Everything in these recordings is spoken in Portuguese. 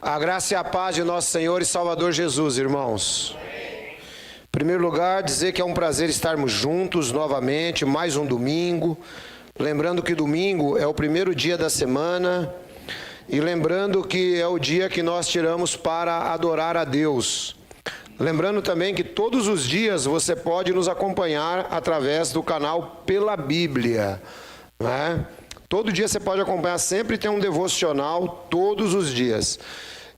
A graça e a paz de nosso Senhor e Salvador Jesus, irmãos. Em primeiro lugar, dizer que é um prazer estarmos juntos novamente, mais um domingo. Lembrando que domingo é o primeiro dia da semana e lembrando que é o dia que nós tiramos para adorar a Deus. Lembrando também que todos os dias você pode nos acompanhar através do canal Pela Bíblia, né? Todo dia você pode acompanhar, sempre tem um devocional todos os dias.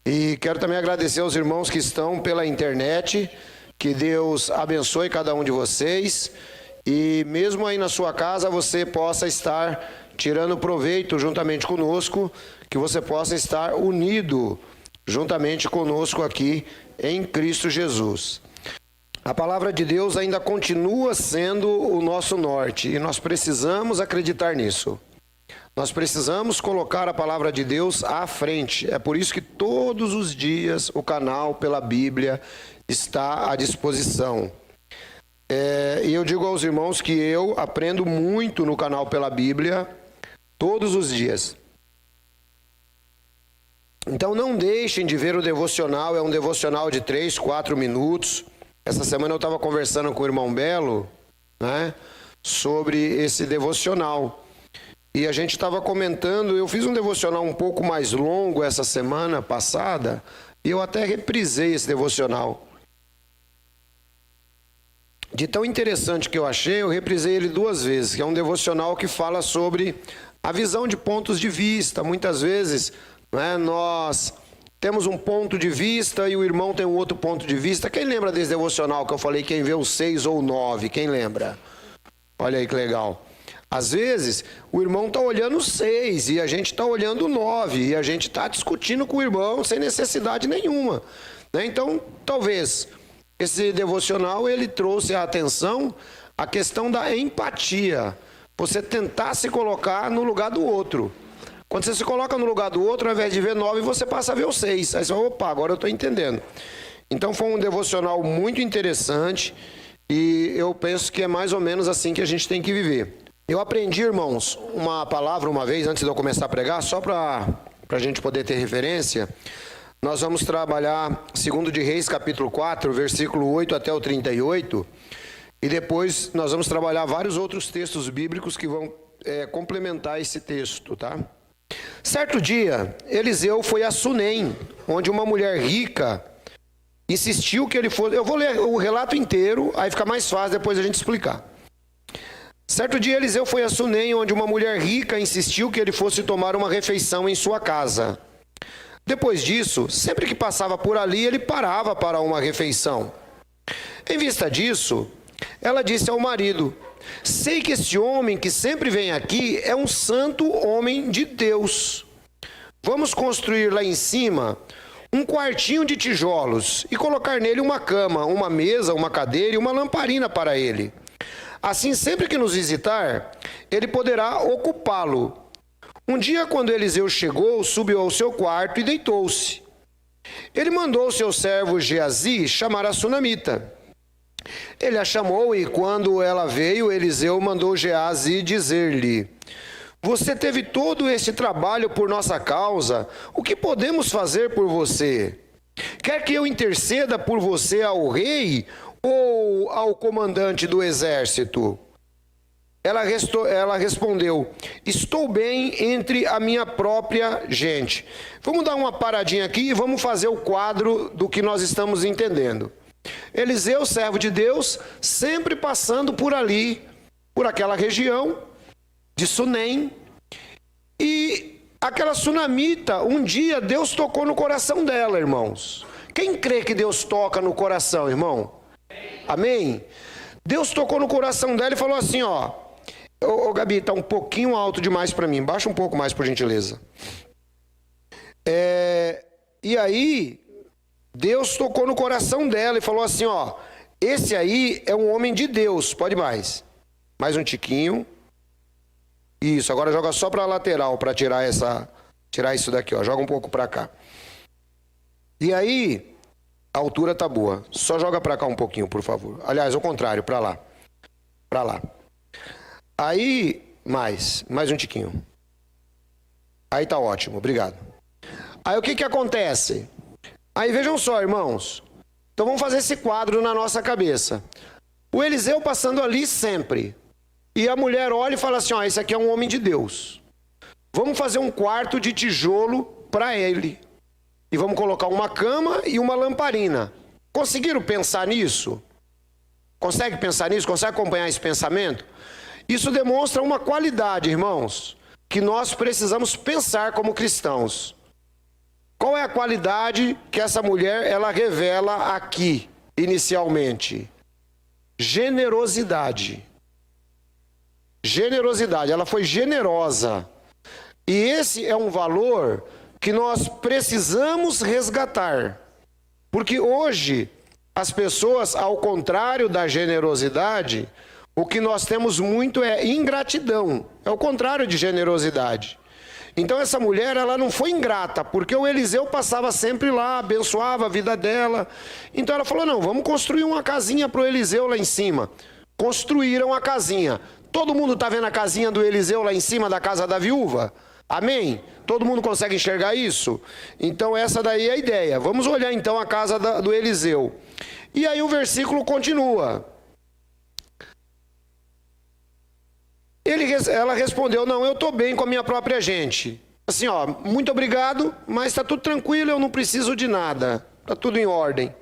E quero também agradecer aos irmãos que estão pela internet, que Deus abençoe cada um de vocês. E mesmo aí na sua casa você possa estar tirando proveito juntamente conosco, que você possa estar unido juntamente conosco aqui em Cristo Jesus. A palavra de Deus ainda continua sendo o nosso norte e nós precisamos acreditar nisso. Nós precisamos colocar a palavra de Deus à frente. É por isso que todos os dias o canal Pela Bíblia está à disposição. E eu digo aos irmãos que eu aprendo muito no canal Pela Bíblia todos os dias. Então não deixem de ver o devocional, é um devocional de 3, 4 minutos. Essa semana eu estava conversando com o irmão Belo, né, sobre esse devocional. E a gente estava comentando, eu fiz um devocional um pouco mais longo essa semana passada, e eu até reprisei esse devocional. De tão interessante que eu achei, eu reprisei ele 2 vezes, que é um devocional que fala sobre a visão de pontos de vista. Muitas vezes, né, nós temos um ponto de vista e o irmão tem um outro ponto de vista. Quem lembra desse devocional que eu falei, quem vê o 6 ou o 9? Quem lembra? Olha aí que legal. Às vezes, o irmão está olhando o 6 e a gente está olhando o 9 e a gente está discutindo com o irmão sem necessidade nenhuma, né? Então, talvez esse devocional ele trouxe a atenção a questão da empatia. Você tentar se colocar no lugar do outro. Quando você se coloca no lugar do outro, ao invés de ver 9, você passa a ver o 6. Aí você fala, opa, agora eu estou entendendo. Então foi um devocional muito interessante e eu penso que é mais ou menos assim que a gente tem que viver. Eu aprendi, irmãos, uma palavra uma vez, antes de eu começar a pregar, só para a gente poder ter referência. Nós vamos trabalhar 2 de Reis, capítulo 4, versículo 8 até o 38. E depois nós vamos trabalhar vários outros textos bíblicos que vão complementar esse texto, tá? Certo dia, Eliseu foi a Sunem, onde uma mulher rica insistiu que ele fosse... Eu vou ler o relato inteiro, aí fica mais fácil depois a gente explicar. Certo dia, Eliseu foi a Sunem, onde uma mulher rica insistiu que ele fosse tomar uma refeição em sua casa. Depois disso, sempre que passava por ali, ele parava para uma refeição. Em vista disso, ela disse ao marido: sei que este homem que sempre vem aqui é um santo homem de Deus. Vamos construir lá em cima um quartinho de tijolos e colocar nele uma cama, uma mesa, uma cadeira e uma lamparina para ele. Assim, sempre que nos visitar, ele poderá ocupá-lo. Um dia, quando Eliseu chegou, subiu ao seu quarto e deitou-se. Ele mandou seu servo Geazi chamar a sunamita. Ele a chamou e, quando ela veio, Eliseu mandou Geazi dizer-lhe: você teve todo este trabalho por nossa causa, o que podemos fazer por você? Quer que eu interceda por você ao rei ou ao comandante do exército? Ela respondeu: estou bem entre a minha própria gente. Vamos dar uma paradinha aqui e vamos fazer o quadro do que nós estamos entendendo. Eliseu, servo de Deus, sempre passando por ali, por aquela região de Sunem. E aquela sunamita, um dia Deus tocou no coração dela, irmãos. Quem crê que Deus toca no coração, irmão? Amém? Deus tocou no coração dela e falou assim, ó: ô Gabi, tá um pouquinho alto demais para mim, baixa um pouco mais, por gentileza. E aí, Deus tocou no coração dela e falou assim, ó: esse aí é um homem de Deus, pode mais. Mais um tiquinho. Isso, agora joga só para a lateral, para tirar isso daqui, ó. Joga um pouco para cá. E aí, a altura tá boa. Só joga para cá um pouquinho, por favor. Aliás, ao contrário, para lá. Para lá. Aí, mais um tiquinho. Aí tá ótimo, obrigado. Aí o que acontece? Aí vejam só, irmãos. Então vamos fazer esse quadro na nossa cabeça. O Eliseu passando ali sempre. E a mulher olha e fala assim, ó, esse aqui é um homem de Deus. Vamos fazer um quarto de tijolo para ele. E vamos colocar uma cama e uma lamparina. Conseguiram pensar nisso? Consegue pensar nisso? Consegue acompanhar esse pensamento? Isso demonstra uma qualidade, irmãos, que nós precisamos pensar como cristãos. Qual é a qualidade que essa mulher ela revela aqui, inicialmente? Generosidade. Generosidade, ela foi generosa. E esse é um valor que nós precisamos resgatar. Porque hoje, as pessoas, ao contrário da generosidade, o que nós temos muito é ingratidão. É o contrário de generosidade. Então essa mulher, ela não foi ingrata, porque o Eliseu passava sempre lá, abençoava a vida dela. Então ela falou, não, vamos construir uma casinha para o Eliseu lá em cima. Construíram a casinha. Todo mundo está vendo a casinha do Eliseu lá em cima da casa da viúva? Amém? Todo mundo consegue enxergar isso? Então essa daí é a ideia. Vamos olhar então a casa do Eliseu. E aí o versículo continua. Ela respondeu, não, eu estou bem com a minha própria gente. Assim, ó, muito obrigado, mas está tudo tranquilo, eu não preciso de nada. Está tudo em ordem.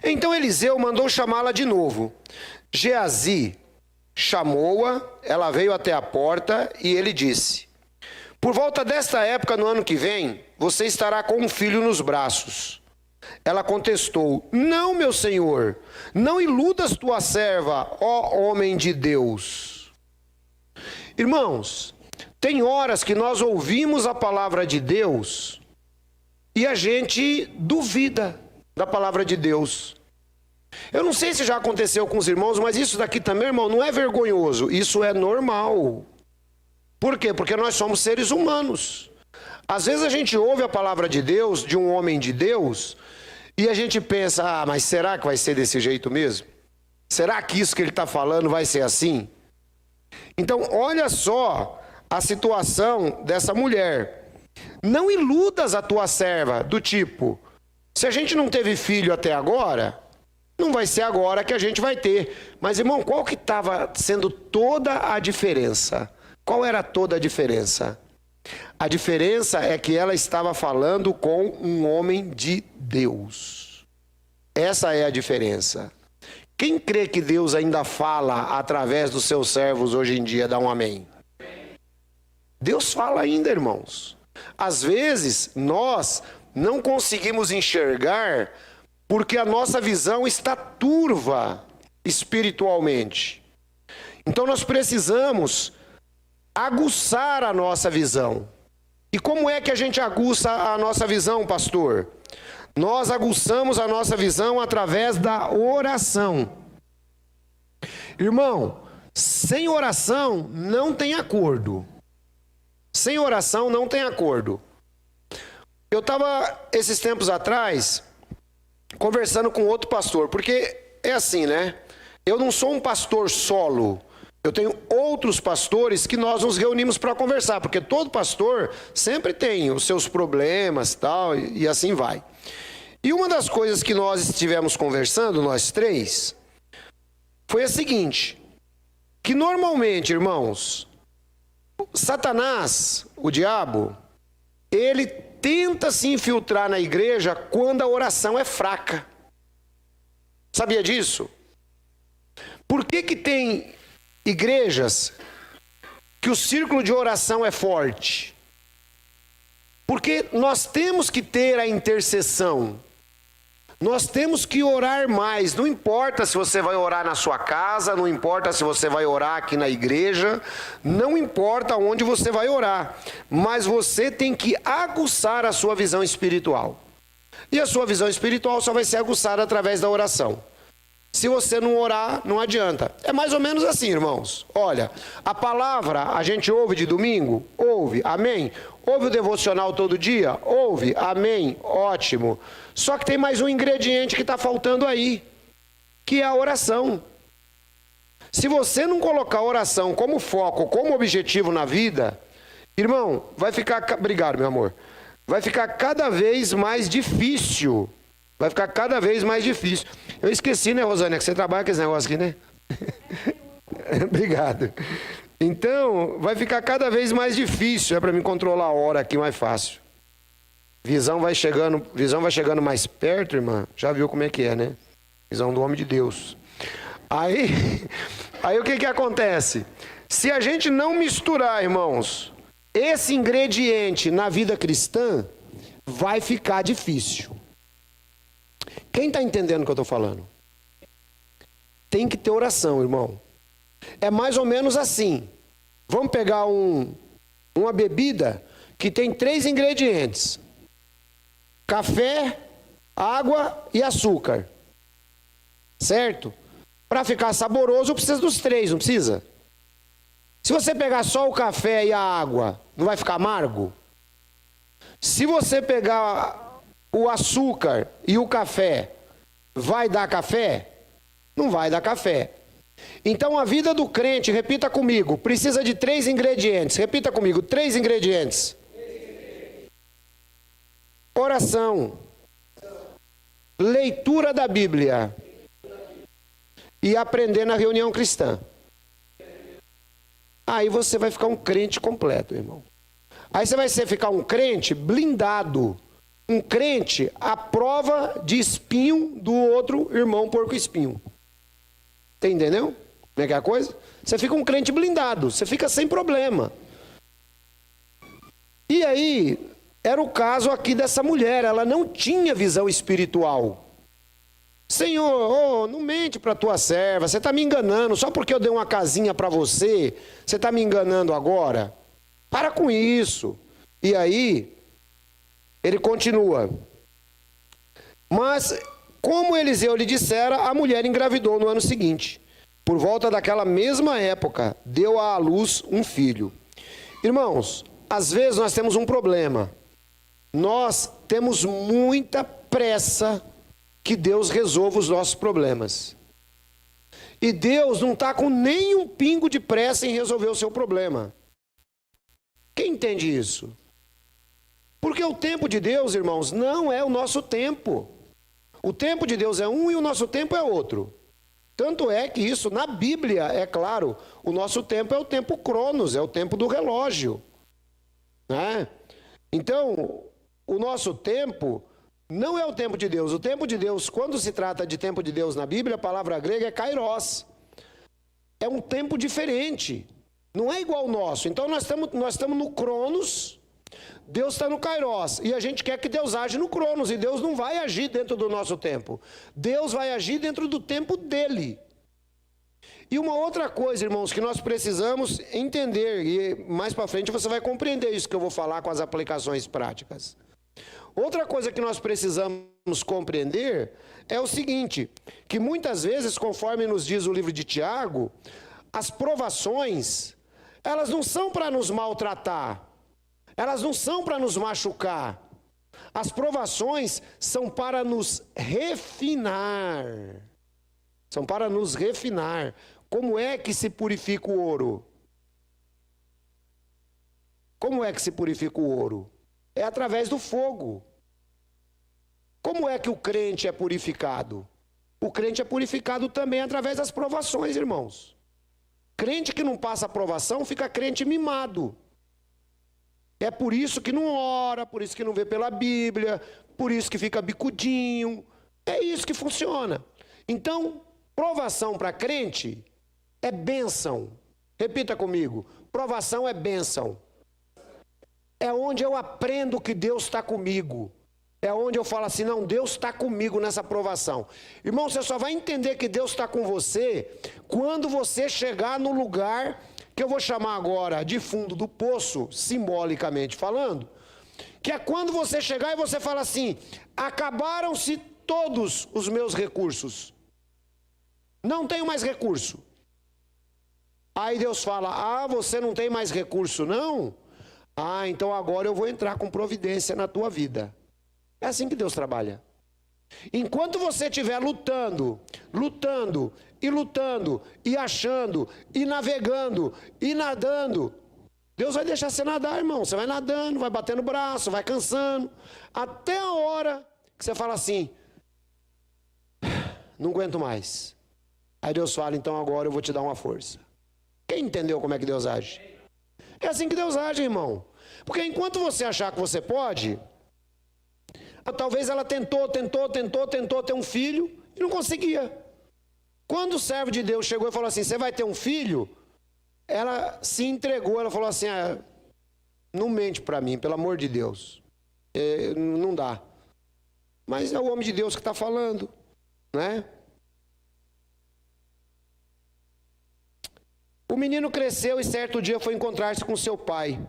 Então Eliseu mandou chamá-la de novo. Geazi chamou-a, ela veio até a porta e ele disse, por volta desta época no ano que vem, você estará com um filho nos braços. Ela contestou, não, meu senhor, não iludas tua serva, ó homem de Deus. Irmãos, tem horas que nós ouvimos a palavra de Deus e a gente duvida da palavra de Deus. Eu não sei se já aconteceu com os irmãos, mas isso daqui também, irmão, não é vergonhoso, isso é normal. Por quê? Porque nós somos seres humanos. Às vezes a gente ouve a palavra de Deus, de um homem de Deus, e a gente pensa, ah, mas será que vai ser desse jeito mesmo? Será que isso que ele está falando vai ser assim? Então, olha só a situação dessa mulher. Não iludas a tua serva, do tipo, se a gente não teve filho até agora, não vai ser agora que a gente vai ter. Mas, irmão, qual que estava sendo toda a diferença? Qual era toda a diferença? A diferença é que ela estava falando com um homem de Deus. Essa é a diferença. Quem crê que Deus ainda fala através dos seus servos hoje em dia, dá um amém. Deus fala ainda, irmãos. Às vezes, nós não conseguimos enxergar porque a nossa visão está turva espiritualmente. Então, nós precisamos aguçar a nossa visão. E como é que a gente aguça a nossa visão, pastor? Nós aguçamos a nossa visão através da oração. Irmão, sem oração não tem acordo. Sem oração não tem acordo. Eu estava, esses tempos atrás, conversando com outro pastor, porque é assim, né? Eu não sou um pastor solo. Eu tenho outros pastores que nós nos reunimos para conversar, porque todo pastor sempre tem os seus problemas tal, e assim vai. E uma das coisas que nós estivemos conversando, nós três, foi a seguinte, que normalmente, irmãos, Satanás, o diabo, ele tenta se infiltrar na igreja quando a oração é fraca. Sabia disso? Por que que tem igrejas que o círculo de oração é forte? Porque nós temos que ter a intercessão. Nós temos que orar mais, não importa se você vai orar na sua casa, não importa se você vai orar aqui na igreja, não importa onde você vai orar, mas você tem que aguçar a sua visão espiritual. E a sua visão espiritual só vai ser aguçada através da oração. Se você não orar, não adianta. É mais ou menos assim, irmãos. Olha, a palavra a gente ouve de domingo? Ouve, amém? Ouve o devocional todo dia? Ouve, amém, ótimo. Só que tem mais um ingrediente que está faltando aí, que é a oração. Se você não colocar a oração como foco, como objetivo na vida, irmão, vai ficar... Obrigado, meu amor. vai ficar cada vez mais difícil. Vai ficar cada vez mais difícil. Eu esqueci, né, Rosânia, que você trabalha com esse negócio aqui, né? Obrigado. Então, vai ficar cada vez mais difícil. É para mim controlar a hora aqui mais fácil. Visão vai chegando mais perto, irmã. Já viu como é que é, né? Visão do homem de Deus. Aí o que acontece? Se a gente não misturar, irmãos, esse ingrediente na vida cristã, vai ficar difícil. Quem está entendendo o que eu estou falando? Tem que ter oração, irmão. É mais ou menos assim. Vamos pegar uma bebida que tem 3 ingredientes: café, água e açúcar. Certo? Para ficar saboroso, precisa dos 3, não precisa? Se você pegar só o café e a água, não vai ficar amargo? Se você pegar o açúcar e o café, vai dar café? Não vai dar café. Então a vida do crente, repita comigo, precisa de 3 ingredientes. Repita comigo, 3 ingredientes. Oração, leitura da Bíblia e aprender na reunião cristã. Aí você vai ficar um crente completo, irmão. Aí você vai ficar um crente blindado. Um crente à prova de espinho do outro irmão porco espinho. Entendeu? Como é que é a coisa? Você fica um crente blindado. Você fica sem problema. E aí, era o caso aqui dessa mulher. Ela não tinha visão espiritual. Senhor, não mente para a tua serva. Você está me enganando. Só porque eu dei uma casinha para você, você está me enganando agora? Para com isso. E aí, ele continua. Mas, como Eliseu lhe dissera, a mulher engravidou no ano seguinte. Por volta daquela mesma época, deu à luz um filho. Irmãos, às vezes nós temos um problema. Nós temos muita pressa que Deus resolva os nossos problemas. E Deus não está com nenhum pingo de pressa em resolver o seu problema. Quem entende isso? Porque o tempo de Deus, irmãos, não é o nosso tempo. O tempo de Deus é um e o nosso tempo é outro. Tanto é que isso, na Bíblia, é claro, o nosso tempo é o tempo Cronos, é o tempo do relógio. Né? Então, o nosso tempo não é o tempo de Deus. O tempo de Deus, quando se trata de tempo de Deus na Bíblia, a palavra grega é kairos. É um tempo diferente. Não é igual ao nosso. Então, nós estamos no Cronos. Deus está no kairos, e a gente quer que Deus age no cronos, e Deus não vai agir dentro do nosso tempo. Deus vai agir dentro do tempo dele. E uma outra coisa, irmãos, que nós precisamos entender, e mais para frente você vai compreender isso que eu vou falar com as aplicações práticas. Outra coisa que nós precisamos compreender é o seguinte, que muitas vezes, conforme nos diz o livro de Tiago, as provações, elas não são para nos maltratar. Elas não são para nos machucar. As provações são para nos refinar. São para nos refinar. Como é que se purifica o ouro? Como é que se purifica o ouro? É através do fogo. Como é que o crente é purificado? O crente é purificado também através das provações, irmãos. Crente que não passa provação fica crente mimado. É por isso que não ora, por isso que não vê pela Bíblia, por isso que fica bicudinho. É isso que funciona. Então, provação para crente é bênção. Repita comigo, provação é bênção. É onde eu aprendo que Deus está comigo. É onde eu falo assim, não, Deus está comigo nessa provação. Irmão, você só vai entender que Deus está com você quando você chegar no lugar que eu vou chamar agora de fundo do poço, simbolicamente falando, que é quando você chegar e você fala assim, acabaram-se todos os meus recursos. Não tenho mais recurso. Aí Deus fala, você não tem mais recurso não? Então agora eu vou entrar com providência na tua vida. É assim que Deus trabalha. Enquanto você estiver lutando, e achando, e navegando, e nadando, Deus vai deixar você nadar, irmão. Você vai nadando, vai batendo o braço, vai cansando. Até a hora que você fala assim, não aguento mais. Aí Deus fala, então agora eu vou te dar uma força. Quem entendeu como é que Deus age? É assim que Deus age, irmão. Porque enquanto você achar que você pode, talvez ela tentou ter um filho e não conseguia. Quando o servo de Deus chegou e falou assim, você vai ter um filho? Ela se entregou, ela falou assim, não mente para mim, pelo amor de Deus. Não dá. Mas é o homem de Deus que está falando, né? O menino cresceu e certo dia foi encontrar-se com seu pai,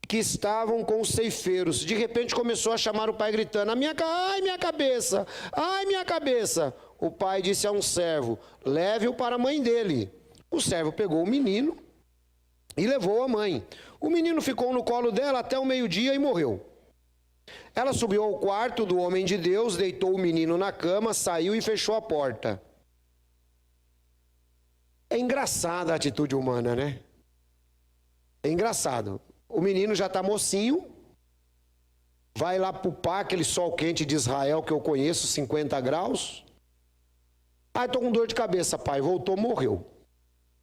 que estavam com os ceifeiros. De repente começou a chamar o pai gritando, ai minha cabeça, ai minha cabeça. O pai disse a um servo, leve-o para a mãe dele. O servo pegou o menino e levou a mãe. O menino ficou no colo dela até o meio-dia e morreu. Ela subiu ao quarto do homem de Deus, deitou o menino na cama, saiu e fechou a porta. É engraçada a atitude humana, né? É engraçado. O menino já está mocinho, vai lá pupar aquele sol quente de Israel que eu conheço, 50 graus. Estou com dor de cabeça, pai. Voltou, morreu.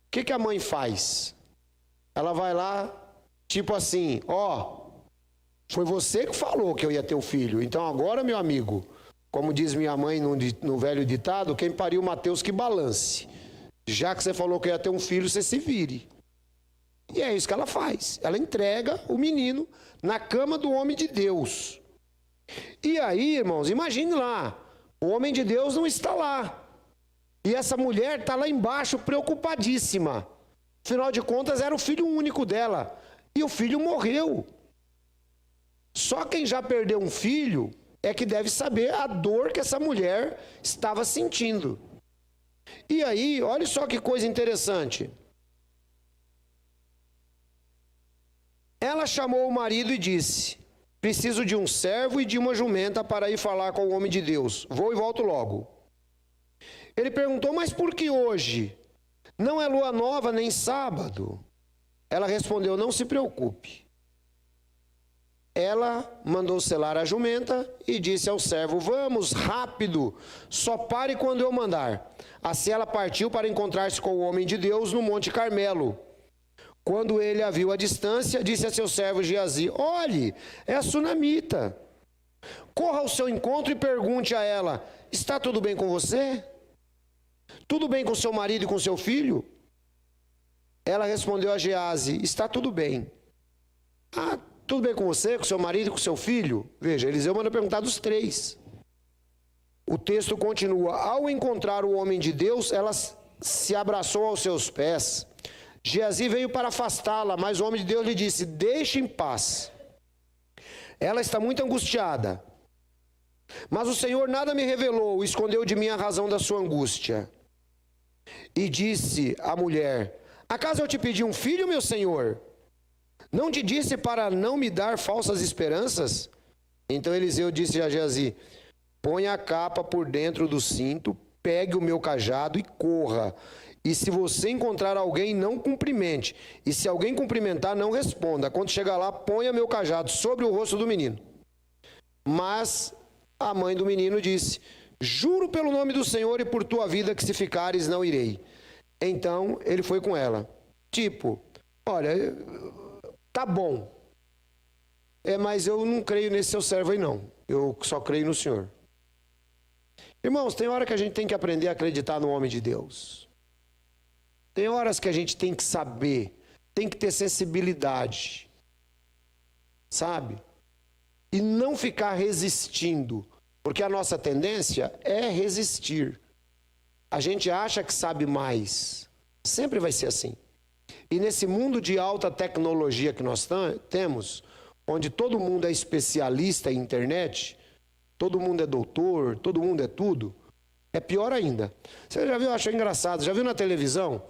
O que a mãe faz? Ela vai lá, tipo assim, foi você que falou que eu ia ter um filho. Então agora, meu amigo, como diz minha mãe no velho ditado, quem pariu Mateus que balance. Já que você falou que ia ter um filho, você se vire. E é isso que ela faz. Ela entrega o menino na cama do homem de Deus. E aí, irmãos, imagine lá, o homem de Deus não está lá. E essa mulher está lá embaixo preocupadíssima. Afinal de contas, era o filho único dela. E o filho morreu. Só quem já perdeu um filho é que deve saber a dor que essa mulher estava sentindo. E aí, olha só que coisa interessante. Ela chamou o marido e disse, preciso de um servo e de uma jumenta para ir falar com o homem de Deus. Vou e volto logo. Ele perguntou, mas por que hoje? Não é lua nova nem sábado. Ela respondeu, não se preocupe. Ela mandou selar a jumenta e disse ao servo, vamos, rápido, só pare quando eu mandar. Assim ela partiu para encontrar-se com o homem de Deus no Monte Carmelo. Quando ele a viu à distância, disse a seu servo Geazi, olhe, é a sunamita. Corra ao seu encontro e pergunte a ela, está tudo bem com você? Tudo bem com seu marido e com seu filho? Ela respondeu a Geazi, está tudo bem. Tudo bem com você, com seu marido e com seu filho? Veja, Eliseu manda perguntar dos três. O texto continua, ao encontrar o homem de Deus, ela se abraçou aos seus pés. Geazi veio para afastá-la, mas o homem de Deus lhe disse, deixe em paz. Ela está muito angustiada. Mas o Senhor nada me revelou, escondeu de mim a razão da sua angústia. E disse a mulher, acaso eu te pedi um filho, meu senhor? Não te disse para não me dar falsas esperanças? Então Eliseu disse a Geazi, ponha a capa por dentro do cinto, pegue o meu cajado e corra. E se você encontrar alguém, não cumprimente. E se alguém cumprimentar, não responda. Quando chegar lá, ponha meu cajado sobre o rosto do menino. Mas a mãe do menino disse, juro pelo nome do Senhor e por tua vida que se ficares não irei. Então ele foi com ela. Olha, tá bom. Mas eu não creio nesse seu servo aí não. Eu só creio no Senhor. Irmãos, tem hora que a gente tem que aprender a acreditar no homem de Deus. Tem horas que a gente tem que saber, tem que ter sensibilidade. Sabe? E não ficar resistindo. Porque a nossa tendência é resistir. A gente acha que sabe mais. Sempre vai ser assim. E nesse mundo de alta tecnologia que nós temos, onde todo mundo é especialista em internet, todo mundo é doutor, todo mundo é tudo, é pior ainda. Você já viu, eu acho engraçado, já viu na televisão?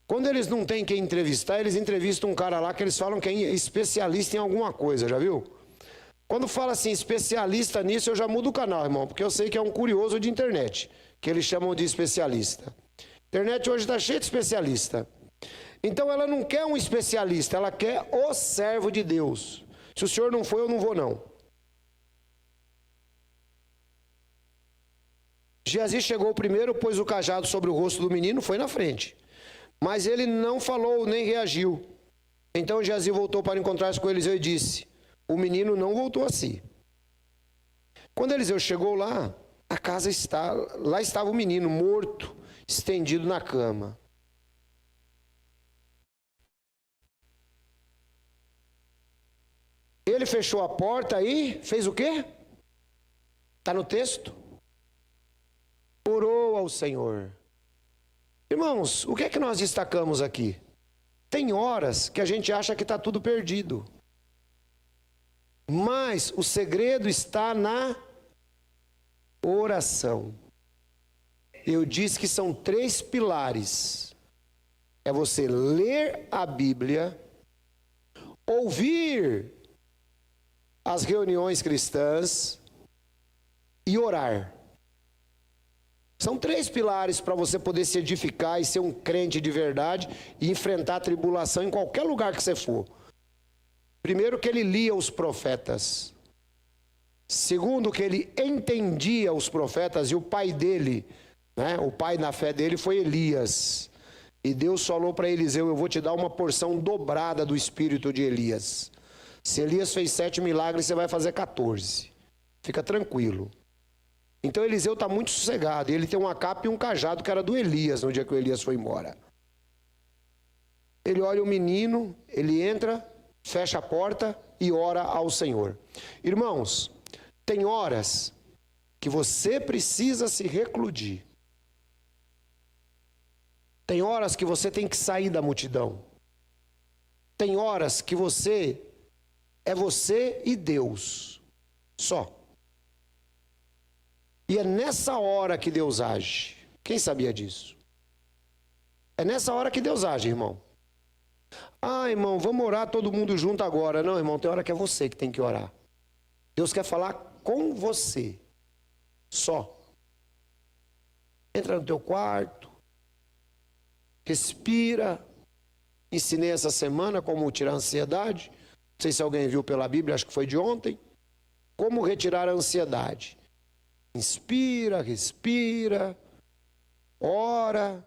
Quando eles não têm quem entrevistar, eles entrevistam um cara lá que eles falam que é especialista em alguma coisa, já viu? Quando fala assim, especialista nisso, eu já mudo o canal, irmão, porque eu sei que é um curioso de internet, que eles chamam de especialista. A internet hoje está cheia de especialista. Então ela não quer um especialista, ela quer o servo de Deus. Se o senhor não for, eu não vou não. Geazi chegou primeiro, pôs o cajado sobre o rosto do menino, foi na frente. Mas ele não falou nem reagiu. Então Geazi voltou para encontrar-se com Eliseu e disse: o menino não voltou a si. Quando Eliseu chegou lá, lá estava o menino morto, estendido na cama. Ele fechou a porta e fez o quê? Está no texto. Orou ao Senhor. Irmãos, o que é que nós destacamos aqui? Tem horas que a gente acha que está tudo perdido. Mas o segredo está na oração. Eu disse que são 3 pilares. É você ler a Bíblia, ouvir as reuniões cristãs e orar. São 3 pilares para você poder se edificar e ser um crente de verdade e enfrentar a tribulação em qualquer lugar que você for. Primeiro, que ele lia os profetas. Segundo, que ele entendia os profetas, e o pai dele, o pai na fé dele foi Elias. E Deus falou para Eliseu: eu vou te dar uma porção dobrada do espírito de Elias. Se Elias fez 7 milagres, você vai fazer 14. Fica tranquilo. Então Eliseu está muito sossegado. Ele tem uma capa e um cajado que era do Elias no dia que o Elias foi embora. Ele olha o menino, ele entra, fecha a porta e ora ao Senhor. Irmãos, tem horas que você precisa se recludir. Tem horas que você tem que sair da multidão. Tem horas que é você e Deus. Só. E é nessa hora que Deus age. Quem sabia disso? É nessa hora que Deus age, irmão. Ah, irmão, vamos orar todo mundo junto agora. Não, irmão, tem hora que é você que tem que orar. Deus quer falar com você. Só. Entra no teu quarto. Respira. Ensinei essa semana como tirar a ansiedade. Não sei se alguém viu pela Bíblia, acho que foi de ontem. Como retirar a ansiedade. Inspira, respira, ora,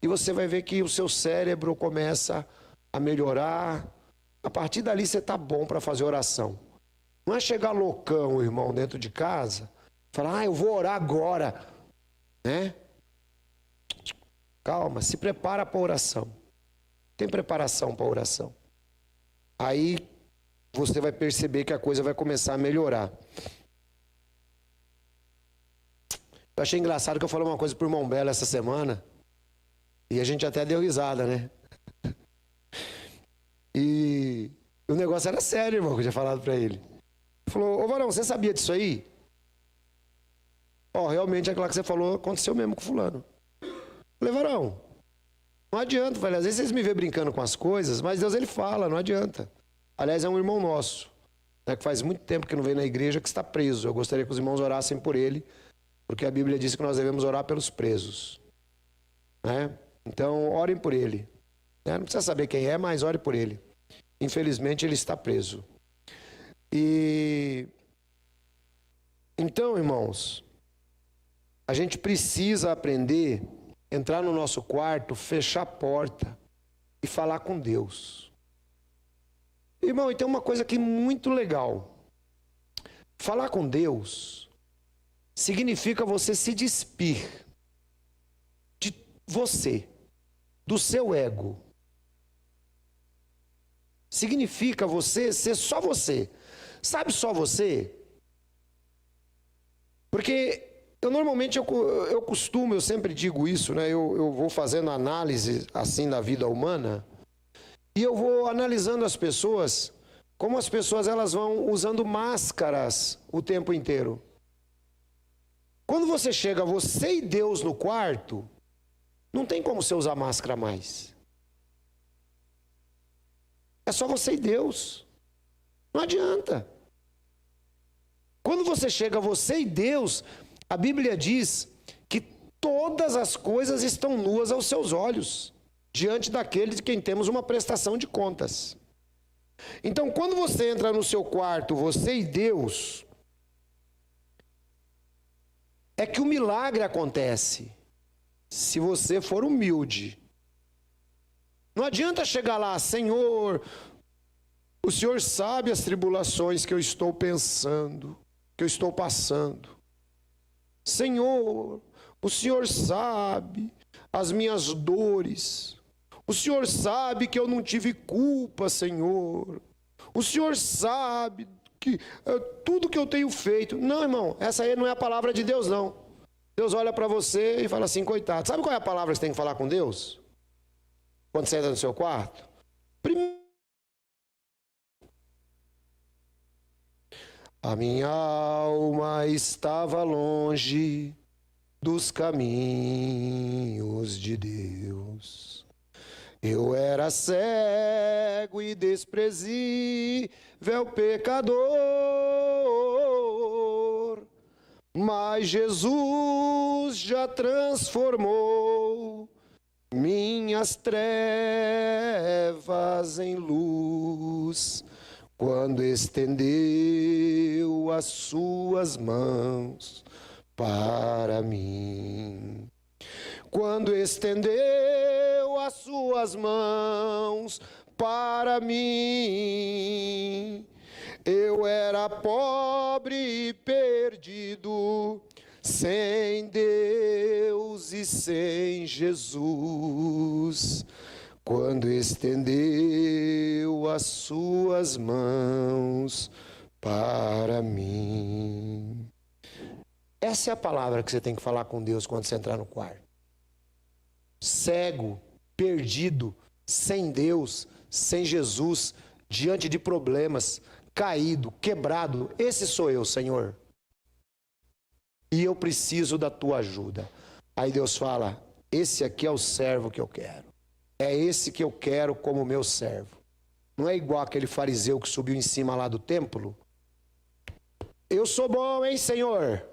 e você vai ver que o seu cérebro começa a melhorar. A partir dali você está bom para fazer oração. Não é chegar loucão, irmão, dentro de casa, falar: eu vou orar agora, né? Calma, se prepara para a oração. Tem preparação para a oração. Aí você vai perceber que a coisa vai começar a melhorar. Eu achei engraçado que eu falei uma coisa pro irmão Belo essa semana. E a gente até deu risada, né? E o negócio era sério, irmão, que eu tinha falado para ele. Ele falou: ô Varão, você sabia disso aí? Realmente aquilo que você falou aconteceu mesmo com fulano. Eu falei: Varão, não adianta, velho. Às vezes vocês me vêem brincando com as coisas, mas Deus, ele fala, não adianta. Aliás, é um irmão nosso, né, que faz muito tempo que não vem na igreja, que está preso. Eu gostaria que os irmãos orassem por ele, porque a Bíblia diz que nós devemos orar pelos presos. Né? Então, orem por ele. Não precisa saber quem é, mas ore por ele. Infelizmente, ele está preso. Então, irmãos, a gente precisa aprender, entrar no nosso quarto, fechar a porta e falar com Deus. Irmão, e tem uma coisa aqui muito legal. Falar com Deus significa você se despir de você, do seu ego. Significa você ser só você. Sabe, só você? Porque eu costumo, eu sempre digo isso, né? Eu vou fazendo análise assim da vida humana e eu vou analisando as pessoas, como as pessoas elas vão usando máscaras o tempo inteiro. Quando você chega, você e Deus no quarto, não tem como você usar máscara mais. É só você e Deus. Não adianta. Quando você chega, você e Deus, a Bíblia diz que todas as coisas estão nuas aos seus olhos. diante daquele de quem temos uma prestação de contas. Então, quando você entra no seu quarto, você e Deus, é que o milagre acontece, se você for humilde. Não adianta chegar lá, Senhor, o Senhor sabe as tribulações que eu estou pensando, que eu estou passando. Senhor, o Senhor sabe as minhas dores. O Senhor sabe que eu não tive culpa, Senhor. O Senhor sabe que tudo que eu tenho feito. Não, irmão, essa aí não é a palavra de Deus, não. Deus olha para você e fala assim, coitado. Sabe qual é a palavra que você tem que falar com Deus? Quando você entra no seu quarto? Primeiro, a minha alma estava longe dos caminhos de Deus. Eu era cego e desprezível pecador, mas Jesus já transformou minhas trevas em luz, quando estendeu as suas mãos para mim. Quando estendeu as suas mãos para mim, eu era pobre e perdido, sem Deus e sem Jesus. Quando estendeu as suas mãos para mim. Essa é a palavra que você tem que falar com Deus quando você entrar no quarto. Cego, perdido, sem Deus, sem Jesus, diante de problemas, caído, quebrado. Esse sou eu, Senhor. E eu preciso da tua ajuda. Aí Deus fala, esse aqui é o servo que eu quero. É esse que eu quero como meu servo. Não é igual aquele fariseu que subiu em cima lá do templo. Eu sou bom, hein, Senhor?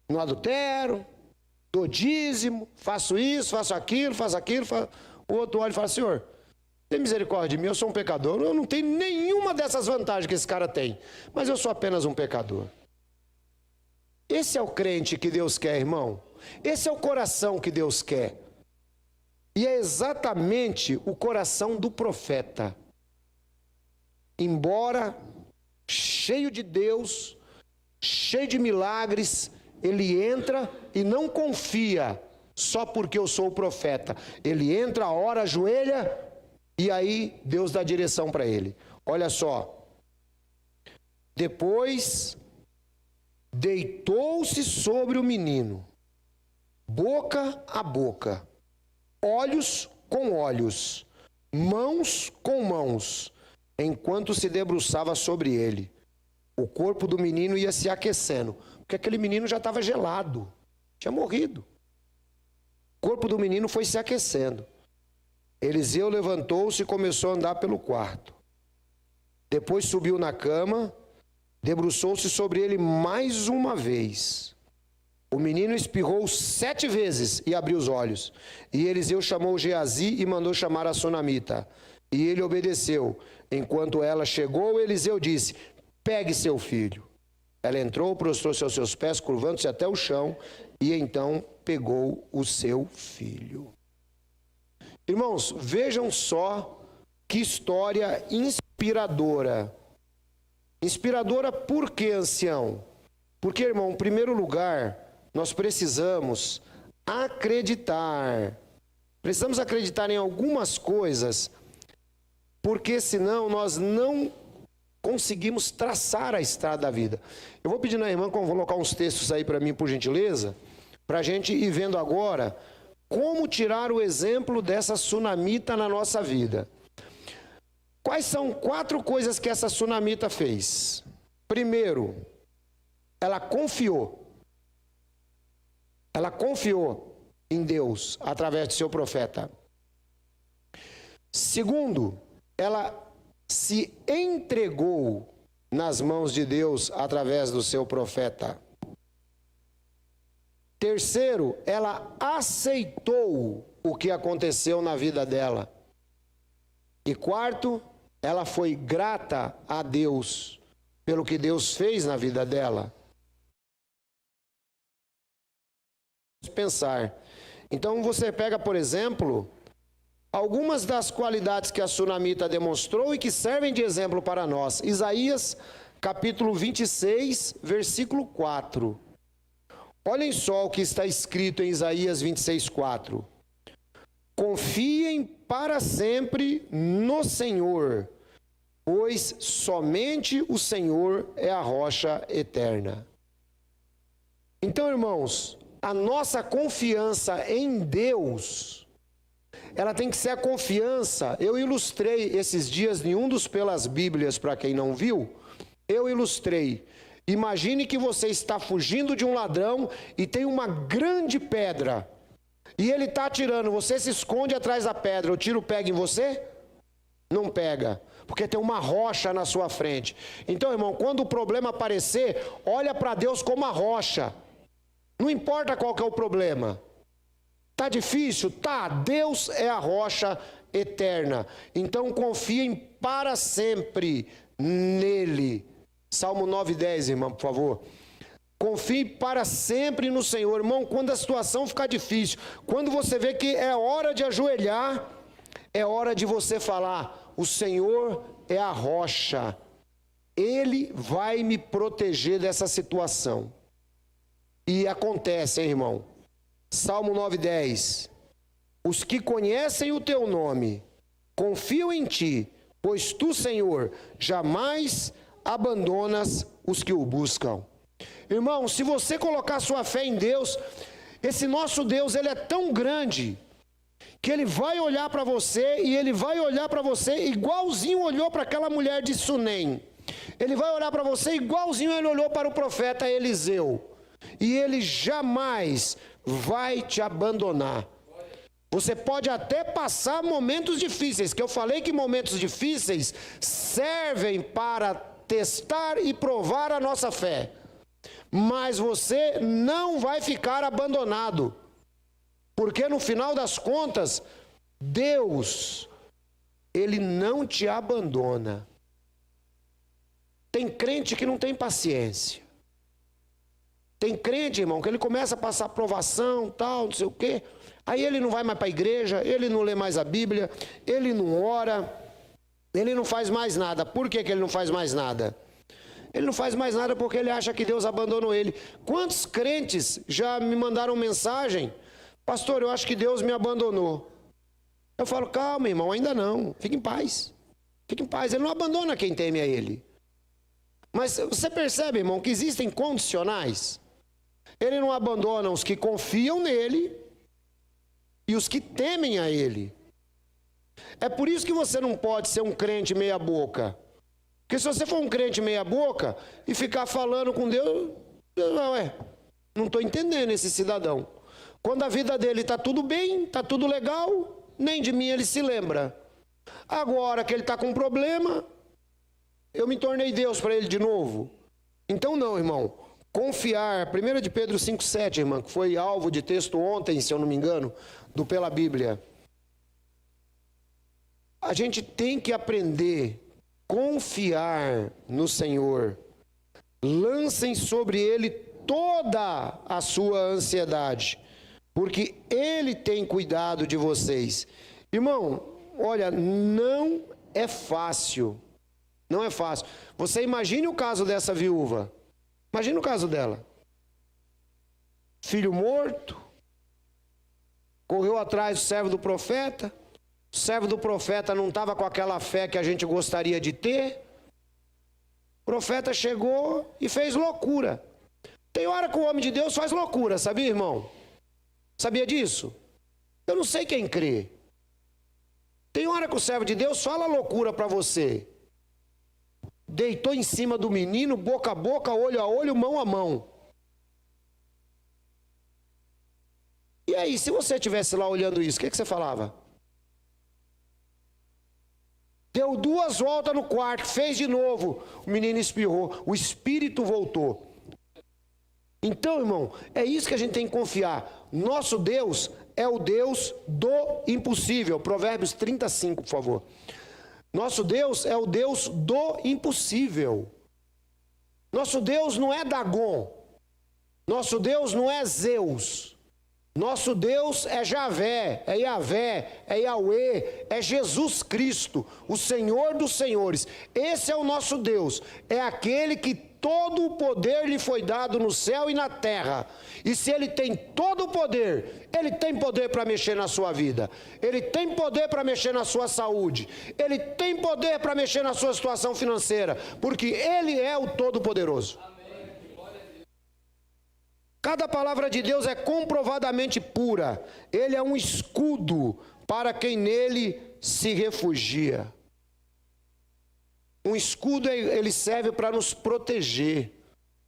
Não adultero, dou dízimo, faço isso, faço aquilo, O outro olha e fala, Senhor, tem misericórdia de mim, eu sou um pecador. Eu não tenho nenhuma dessas vantagens que esse cara tem, mas eu sou apenas um pecador. Esse é o crente que Deus quer, irmão. Esse é o coração que Deus quer. E é exatamente o coração do profeta. Embora cheio de Deus, cheio de milagres, ele entra e não confia só porque eu sou o profeta. Ele entra, ora, ajoelha e aí Deus dá direção para ele. Olha só. Depois deitou-se sobre o menino, boca a boca, olhos com olhos, mãos com mãos, enquanto se debruçava sobre ele. O corpo do menino ia se aquecendo, porque aquele menino já estava gelado, tinha morrido. O corpo do menino foi se aquecendo. Eliseu levantou-se e começou a andar pelo quarto. Depois subiu na cama, debruçou-se sobre ele mais uma vez. O menino espirrou 7 vezes e abriu os olhos. E Eliseu chamou Geazi e mandou chamar a sunamita. E ele obedeceu. Enquanto ela chegou, Eliseu disse, pegue seu filho. Ela entrou, prostrou-se aos seus pés, curvando-se até o chão, e então pegou o seu filho. Irmãos, vejam só que história inspiradora. Inspiradora por quê, ancião? Porque, irmão, em primeiro lugar, nós precisamos acreditar. Precisamos acreditar em algumas coisas, porque senão nós não conseguimos traçar a estrada da vida. Eu vou pedir na irmã colocar uns textos aí para mim, por gentileza, para a gente ir vendo agora como tirar o exemplo dessa sunamita na nossa vida. Quais são 4 coisas que essa sunamita fez? Primeiro, ela confiou. Ela confiou em Deus através de seu profeta. Segundo, ela se entregou nas mãos de Deus através do seu profeta. Terceiro, ela aceitou o que aconteceu na vida dela. E quarto, ela foi grata a Deus pelo que Deus fez na vida dela. Pensar. Então você pega, por exemplo, algumas das qualidades que a sunamita demonstrou e que servem de exemplo para nós. Isaías, capítulo 26, versículo 4. Olhem só o que está escrito em Isaías 26, 4. Confiem para sempre no Senhor, pois somente o Senhor é a rocha eterna. Então, irmãos, a nossa confiança em Deus, ela tem que ser a confiança. Eu ilustrei esses dias em um dos Pelas Bíblias, para quem não viu, eu ilustrei. Imagine que você está fugindo de um ladrão e tem uma grande pedra. E ele está atirando, você se esconde atrás da pedra, o tiro pega em você? Não pega, porque tem uma rocha na sua frente. Então, irmão, quando o problema aparecer, olha para Deus como a rocha. Não importa qual que é o problema. Tá difícil? Tá. Deus é a rocha eterna. Então confiem para sempre nele. Salmo 9:10, irmão, por favor. Confie para sempre no Senhor. Irmão, quando a situação ficar difícil, quando você vê que é hora de ajoelhar, é hora de você falar: o Senhor é a rocha. Ele vai me proteger dessa situação. E acontece, hein, irmão? Salmo 9:10. Os que conhecem o teu nome, confiam em ti, pois tu, Senhor, jamais abandonas os que o buscam. Irmão, se você colocar sua fé em Deus, esse nosso Deus, ele é tão grande, que ele vai olhar para você, e ele vai olhar para você igualzinho olhou para aquela mulher de Sunem. Ele vai olhar para você igualzinho ele olhou para o profeta Eliseu. E ele jamais vai te abandonar. Você pode até passar momentos difíceis, que eu falei que momentos difíceis servem para testar e provar a nossa fé. Mas você não vai ficar abandonado. Porque no final das contas, Deus, ele não te abandona. Tem crente que não tem paciência. Tem crente, irmão, que ele começa a passar provação, tal, não sei o quê. Aí ele não vai mais para a igreja, ele não lê mais a Bíblia, ele não ora, ele não faz mais nada. Por que ele não faz mais nada? Ele não faz mais nada porque ele acha que Deus abandonou ele. Quantos crentes já me mandaram mensagem: pastor, eu acho que Deus me abandonou. Eu falo: calma, irmão, ainda não. Fique em paz. Fique em paz. Ele não abandona quem teme a ele. Mas você percebe, irmão, que existem condicionais? Ele não abandona os que confiam nele e os que temem a ele. É por isso que você não pode ser um crente meia boca. Porque se você for um crente meia boca e ficar falando com Deus, não estou entendendo esse cidadão. Quando a vida dele está tudo bem, está tudo legal, nem de mim ele se lembra. Agora que ele está com um problema, eu me tornei Deus para ele de novo. Então não, irmão. Confiar, 1 de Pedro 5,7, irmão, que foi alvo de texto ontem, se eu não me engano, do Pela Bíblia. A gente tem que aprender a confiar no Senhor. Lancem sobre Ele toda a sua ansiedade, porque Ele tem cuidado de vocês. Irmão, olha, não é fácil. Não é fácil. Você imagine o caso dessa viúva. Imagine o caso dela. Filho morto. Correu atrás do servo do profeta. O servo do profeta não estava com aquela fé que a gente gostaria de ter. O profeta chegou e fez loucura. Tem hora que o homem de Deus faz loucura, sabia, irmão? Sabia disso? Eu não sei quem crê. Tem hora que o servo de Deus fala loucura para você. Deitou em cima do menino, boca a boca, olho a olho, mão a mão. E aí, se você estivesse lá olhando isso, o que você falava? Deu 2 voltas no quarto, fez de novo. O menino espirrou, o espírito voltou. Então, irmão, é isso que a gente tem que confiar. Nosso Deus é o Deus do impossível. Provérbios 35, por favor. Nosso Deus é o Deus do impossível. Nosso Deus não é Dagon. Nosso Deus não é Zeus. Nosso Deus é Javé, é Yavé, é Yahweh, é Jesus Cristo, o Senhor dos senhores. Esse é o nosso Deus. É aquele que todo o poder lhe foi dado no céu e na terra. E se ele tem todo o poder, ele tem poder para mexer na sua vida. Ele tem poder para mexer na sua saúde. Ele tem poder para mexer na sua situação financeira, porque ele é o Todo-Poderoso. Cada palavra de Deus é comprovadamente pura. Ele é um escudo para quem nele se refugia. Um escudo, ele serve para nos proteger.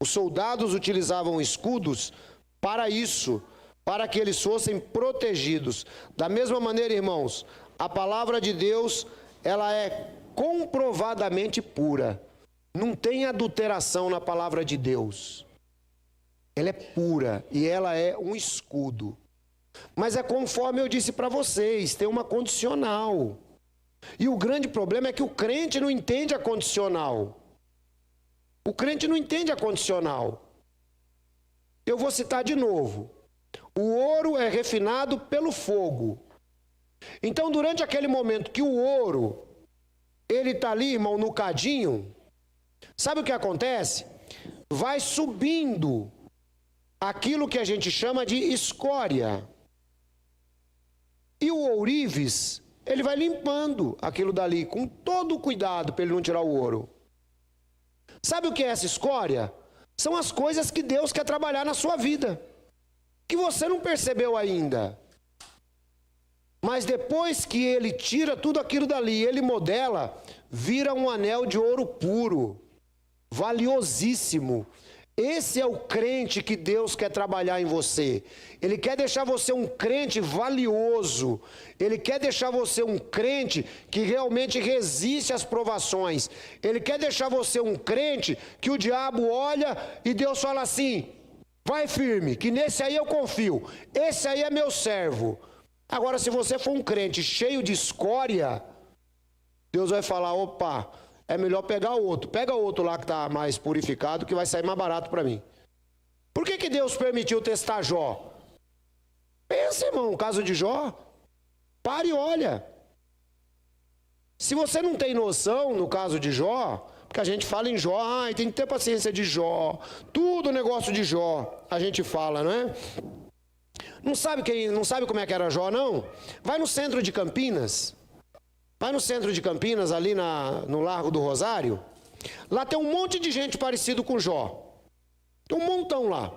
Os soldados utilizavam escudos para isso, para que eles fossem protegidos. Da mesma maneira, irmãos, a palavra de Deus, ela é comprovadamente pura. Não tem adulteração na palavra de Deus. Ela é pura e ela é um escudo. Mas é conforme eu disse para vocês, tem uma condicional. E o grande problema é que o crente não entende a condicional. O crente não entende a condicional. Eu vou citar de novo. O ouro é refinado pelo fogo. Então, durante aquele momento que o ouro, ele está ali, irmão, no cadinho, sabe o que acontece? Vai subindo aquilo que a gente chama de escória. E o ourives, ele vai limpando aquilo dali com todo o cuidado para ele não tirar o ouro. Sabe o que é essa escória? São as coisas que Deus quer trabalhar na sua vida, que você não percebeu ainda. Mas depois que ele tira tudo aquilo dali, ele modela, vira um anel de ouro puro, valiosíssimo. Esse é o crente que Deus quer trabalhar em você. Ele quer deixar você um crente valioso. Ele quer deixar você um crente que realmente resiste às provações. Ele quer deixar você um crente que o diabo olha e Deus fala assim: vai firme, que nesse aí eu confio. Esse aí é meu servo. Agora, se você for um crente cheio de escória, Deus vai falar: opa, é melhor pegar o outro. Pega o outro lá que está mais purificado, que vai sair mais barato para mim. Por que Deus permitiu testar Jó? Pensa, irmão, o caso de Jó. Pare e olha. Se você não tem noção no caso de Jó, porque a gente fala em Jó, tem que ter paciência de Jó, tudo negócio de Jó, a gente fala, não é? Não sabe como é que era Jó, não? Vai no centro de Campinas. Vai no centro de Campinas, ali no Largo do Rosário. Lá tem um monte de gente parecido com Jó. Tem um montão lá.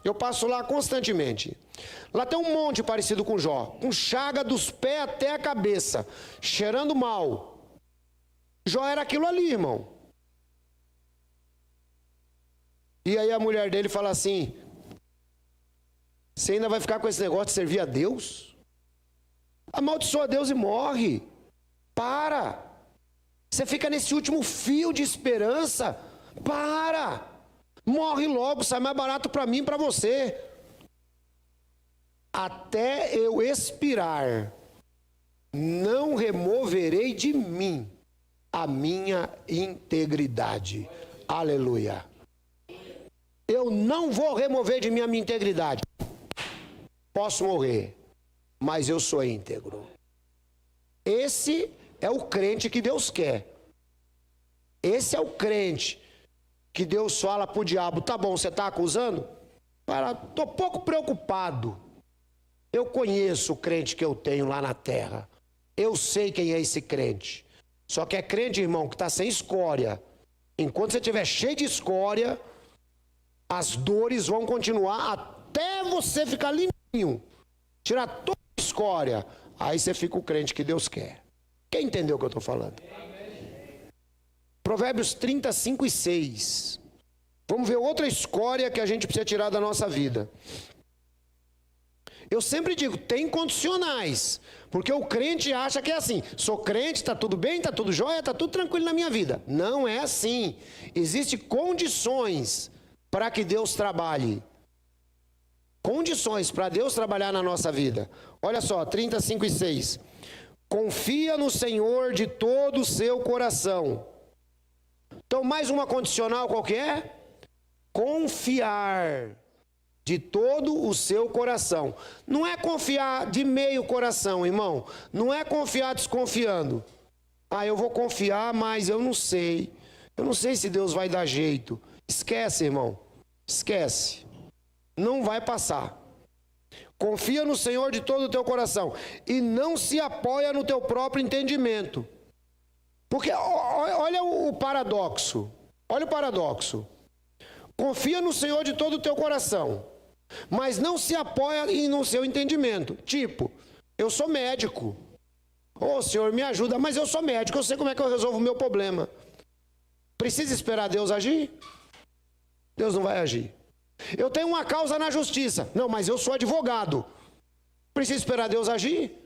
Eu passo lá constantemente. Lá tem um monte parecido com Jó. Com chaga dos pés até a cabeça. Cheirando mal. Jó era aquilo ali, irmão. E aí a mulher dele fala assim: você ainda vai ficar com esse negócio de servir a Deus? Amaldiçoa a Deus e morre. Para. Você fica nesse último fio de esperança. Para. Morre logo, sai mais barato para mim e para você. Até eu expirar, não removerei de mim a minha integridade. Aleluia. Eu não vou remover de mim a minha integridade. Posso morrer, mas eu sou íntegro. Esse é o crente que Deus quer. Esse é o crente que Deus fala para o diabo: tá bom, você está acusando? Estou pouco preocupado. Eu conheço o crente que eu tenho lá na terra. Eu sei quem é esse crente. Só que é crente, irmão, que está sem escória. Enquanto você estiver cheio de escória, as dores vão continuar até você ficar limpinho. Tirar toda a escória. Aí você fica o crente que Deus quer. Quem entendeu o que eu estou falando? Provérbios 35 e 6. Vamos ver outra escória que a gente precisa tirar da nossa vida. Eu sempre digo, tem condicionais. Porque o crente acha que é assim: sou crente, está tudo bem, está tudo jóia, está tudo tranquilo na minha vida. Não é assim. Existem condições para que Deus trabalhe. condições para Deus trabalhar na nossa vida. Olha só, 35:6. Confia no Senhor de todo o seu coração. Então, mais uma condicional qual que é? Confiar de todo o seu coração. Não é confiar de meio coração, irmão. Não é confiar desconfiando. Ah, eu vou confiar, mas eu não sei. Eu não sei se Deus vai dar jeito. Esquece, irmão. Esquece. Não vai passar. Confia no Senhor de todo o teu coração. E não se apoia no teu próprio entendimento. Porque olha o paradoxo. Olha o paradoxo. Confia no Senhor de todo o teu coração, mas não se apoia no seu entendimento. Tipo, eu sou médico. Ô, Senhor, me ajuda, mas eu sou médico, eu sei como é que eu resolvo o meu problema. Precisa esperar Deus agir? Deus não vai agir. Eu tenho uma causa na justiça. Não, mas eu sou advogado. Precisa esperar Deus agir?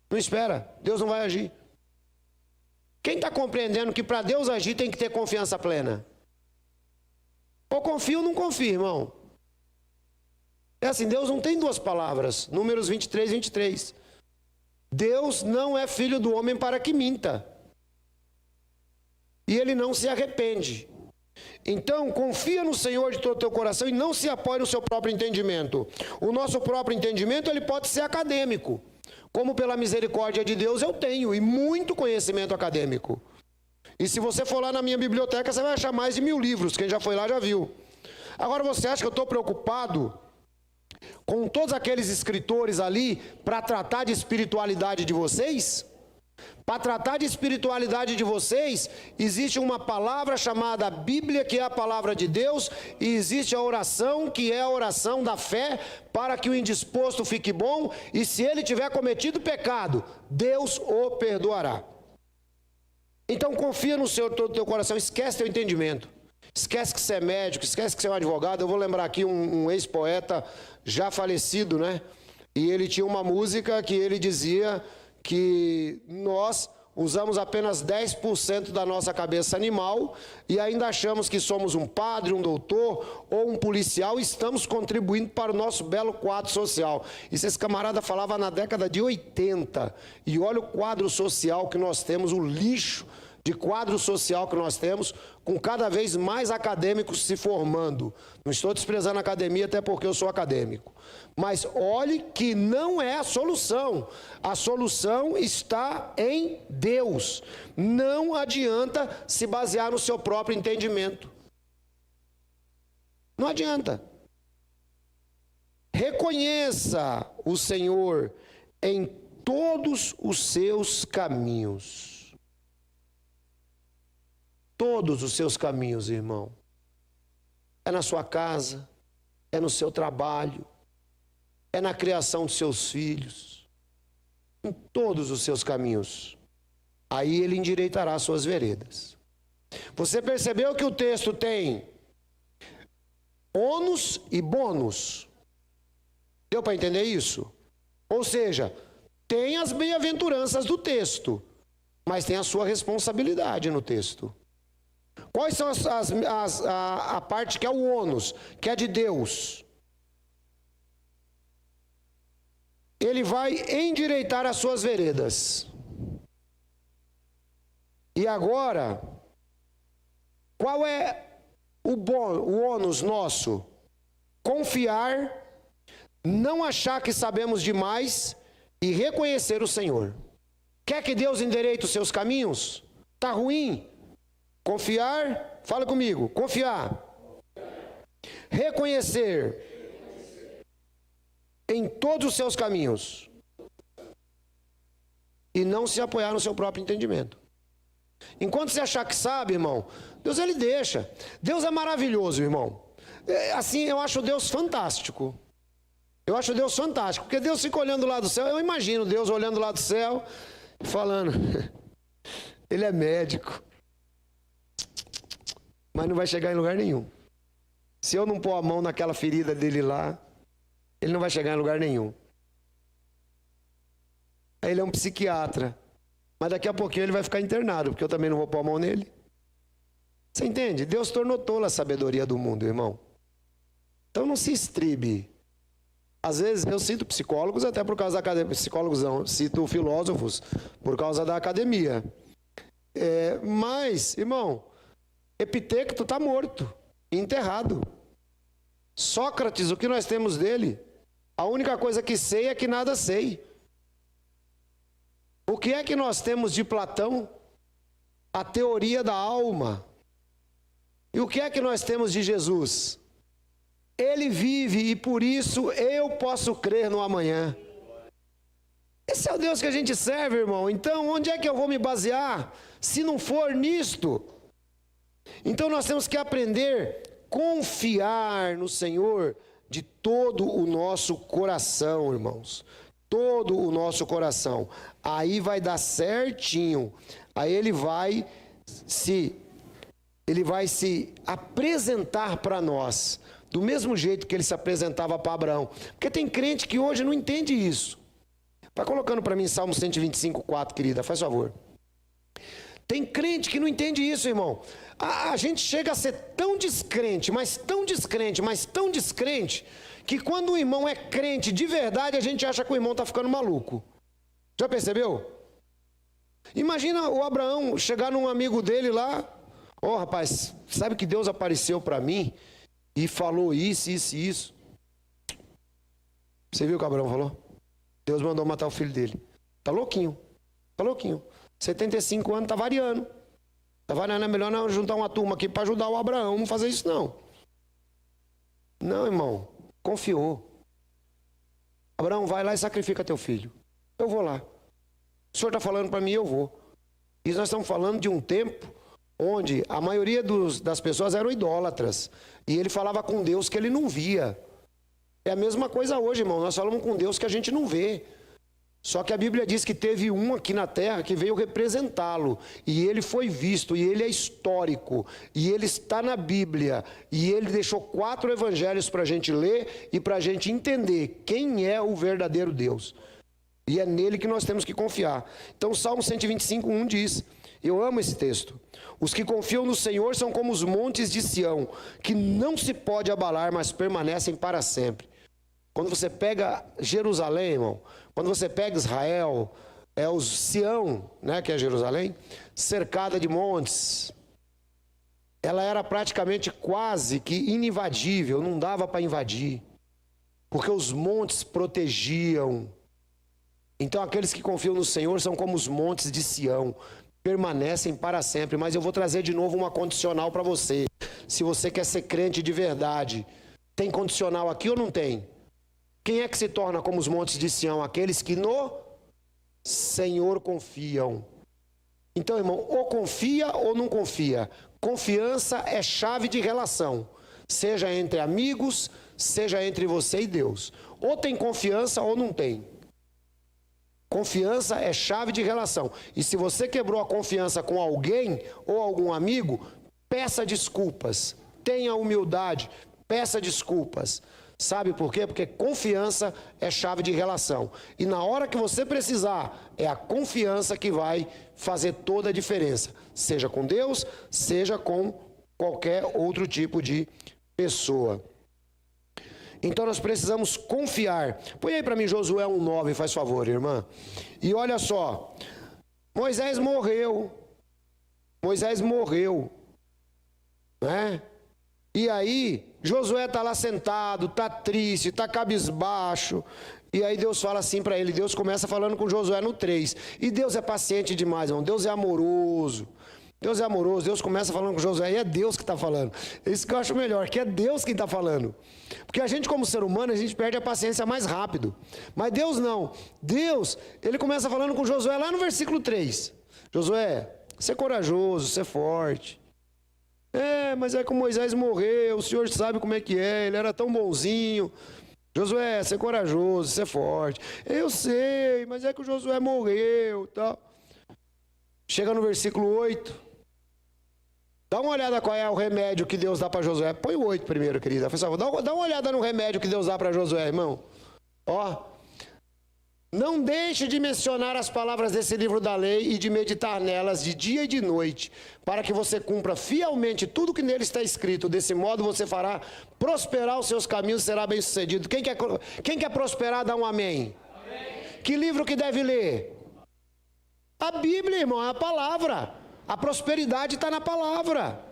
Não espera, Deus não vai agir. Quem está compreendendo que para Deus agir tem que ter confiança plena? Ou confia ou não confia, irmão. É assim, Deus não tem duas palavras. Números 23:23. Deus não é filho do homem para que minta. E ele não se arrepende. Então, confia no Senhor de todo o teu coração e não se apoie no seu próprio entendimento. O nosso próprio entendimento, ele pode ser acadêmico. Como pela misericórdia de Deus eu tenho, e muito conhecimento acadêmico. E se você for lá na minha biblioteca, você vai achar mais de 1000 livros. Quem já foi lá já viu. Agora, você acha que eu estou preocupado com todos aqueles escritores ali para tratar de espiritualidade de vocês? Para tratar de espiritualidade de vocês, existe uma palavra chamada Bíblia, que é a palavra de Deus, e existe a oração, que é a oração da fé, para que o indisposto fique bom, e se ele tiver cometido pecado, Deus o perdoará. Então confia no Senhor todo o teu coração, esquece teu entendimento. Esquece que você é médico, esquece que você é um advogado. Eu vou lembrar aqui um ex-poeta já falecido, né? E ele tinha uma música que ele dizia que nós usamos apenas 10% da nossa cabeça animal e ainda achamos que somos um padre, um doutor ou um policial e estamos contribuindo para o nosso belo quadro social. Isso esse camarada falava na década de 80. E olha o quadro social que nós temos, o lixo de quadro social que nós temos, com cada vez mais acadêmicos se formando. Não estou desprezando a academia, até porque eu sou acadêmico. Mas olhe que não é a solução. A solução está em Deus. Não adianta se basear no seu próprio entendimento. Não adianta. Reconheça o Senhor em todos os seus caminhos. Todos os seus caminhos, irmão. É na sua casa, é no seu trabalho, é na criação dos seus filhos, em todos os seus caminhos. Aí ele endireitará suas veredas. Você percebeu que o texto tem ônus e bônus? Deu para entender isso? Ou seja, tem as bem-aventuranças do texto, mas tem a sua responsabilidade no texto. Quais são a parte que é o ônus, que é de Deus? Ele vai endireitar as suas veredas. E agora, qual é o ônus nosso? Confiar, não achar que sabemos demais e reconhecer o Senhor. Quer que Deus endireite os seus caminhos? Está ruim? Confiar, fala comigo, confiar. Reconhecer em todos os seus caminhos. E não se apoiar no seu próprio entendimento. Enquanto você achar que sabe, irmão, Deus ele deixa. Deus é maravilhoso, irmão. Assim, eu acho Deus fantástico. Eu acho Deus fantástico, porque Deus fica olhando lá do céu. Eu imagino Deus olhando lá do céu, falando, ele é médico. Mas não vai chegar em lugar nenhum. Se eu não pôr a mão naquela ferida dele lá, ele não vai chegar em lugar nenhum. Ele é um psiquiatra. Mas daqui a pouquinho ele vai ficar internado, porque eu também não vou pôr a mão nele. Você entende? Deus tornou tola a sabedoria do mundo, irmão. Então não se estribe. Às vezes eu cito psicólogos até por causa da academia. Psicólogos não, cito filósofos por causa da academia. Mas, irmão, Epitecto está morto, enterrado. Sócrates, o que nós temos dele? A única coisa que sei é que nada sei. O que é que nós temos de Platão? A teoria da alma. E o que é que nós temos de Jesus? Ele vive e por isso eu posso crer no amanhã. Esse é o Deus que a gente serve, irmão. Então, onde é que eu vou me basear se não for nisto? Então, nós temos que aprender a confiar no Senhor de todo o nosso coração, irmãos. Todo o nosso coração. Aí vai dar certinho. Aí ele vai se apresentar para nós do mesmo jeito que ele se apresentava para Abraão. Porque tem crente que hoje não entende isso. Vai colocando para mim Salmo 125:4, querida, faz favor. Tem crente que não entende isso, irmão. A gente chega a ser tão descrente, mas tão descrente, mas tão descrente, que quando o irmão é crente de verdade, a gente acha que o irmão está ficando maluco. Já percebeu? Imagina o Abraão chegar num amigo dele lá. Rapaz, sabe que Deus apareceu para mim e falou isso, isso e isso. Você viu o que o Abraão falou? Deus mandou matar o filho dele. Tá louquinho. 75 anos, tá variando. Tá variando, é melhor não juntar uma turma aqui para ajudar o Abraão. Não fazer isso não. Não, irmão. Confiou. Abraão, vai lá e sacrifica teu filho. Eu vou lá. O senhor está falando para mim, eu vou. E nós estamos falando de um tempo onde a maioria das pessoas eram idólatras. E ele falava com Deus que ele não via. É a mesma coisa hoje, irmão. Nós falamos com Deus que a gente não vê. Só que a Bíblia diz que teve um aqui na terra que veio representá-lo. E ele foi visto, e ele é histórico. E ele está na Bíblia. E ele deixou 4 evangelhos para a gente ler e para a gente entender quem é o verdadeiro Deus. E é nele que nós temos que confiar. Então, Salmo 125:1 diz, eu amo esse texto. Os que confiam no Senhor são como os montes de Sião, que não se pode abalar, mas permanecem para sempre. Quando você pega Jerusalém, irmão, quando você pega Israel, é o Sião, né, que é Jerusalém, cercada de montes. Ela era praticamente quase que ininvadível, não dava para invadir, porque os montes protegiam. Então aqueles que confiam no Senhor são como os montes de Sião, permanecem para sempre. Mas eu vou trazer de novo uma condicional para você. Se você quer ser crente de verdade, tem condicional aqui ou não tem? Quem é que se torna como os montes de Sião? Aqueles que no Senhor confiam. Então, irmão, ou confia ou não confia. Confiança é chave de relação. Seja entre amigos, seja entre você e Deus. Ou tem confiança ou não tem. Confiança é chave de relação. E se você quebrou a confiança com alguém ou algum amigo, peça desculpas. Tenha humildade, peça desculpas. Sabe por quê? Porque confiança é chave de relação. E na hora que você precisar, é a confiança que vai fazer toda a diferença. Seja com Deus, seja com qualquer outro tipo de pessoa. Então nós precisamos confiar. Põe aí para mim Josué 1:9, faz favor, irmã. E olha só, Moisés morreu, né? E aí, Josué está lá sentado, está triste, está cabisbaixo. E aí Deus fala assim para ele, Deus começa falando com Josué no 3. E Deus é paciente demais, irmão. Deus é amoroso. Deus começa falando com Josué e é Deus que está falando. Isso que eu acho melhor, que é Deus quem está falando. Porque a gente como ser humano, a gente perde a paciência mais rápido. Mas Deus não. Deus, ele começa falando com Josué lá no versículo 3. Josué, ser corajoso, ser forte. Mas é que o Moisés morreu, o senhor sabe como é que é, ele era tão bonzinho. Josué, ser corajoso, ser forte. Eu sei, mas é que o Josué morreu, tal. Chega no versículo 8. Dá uma olhada qual é o remédio que Deus dá para Josué. Põe o 8 primeiro, querida. Dá uma olhada no remédio que Deus dá para Josué, irmão. Ó. Não deixe de mencionar as palavras desse livro da lei e de meditar nelas de dia e de noite, para que você cumpra fielmente tudo que nele está escrito. Desse modo você fará prosperar os seus caminhos e será bem sucedido. Quem quer prosperar, dá um amém. Amém. Que livro que deve ler? A Bíblia, irmão, é a palavra. A prosperidade está na palavra.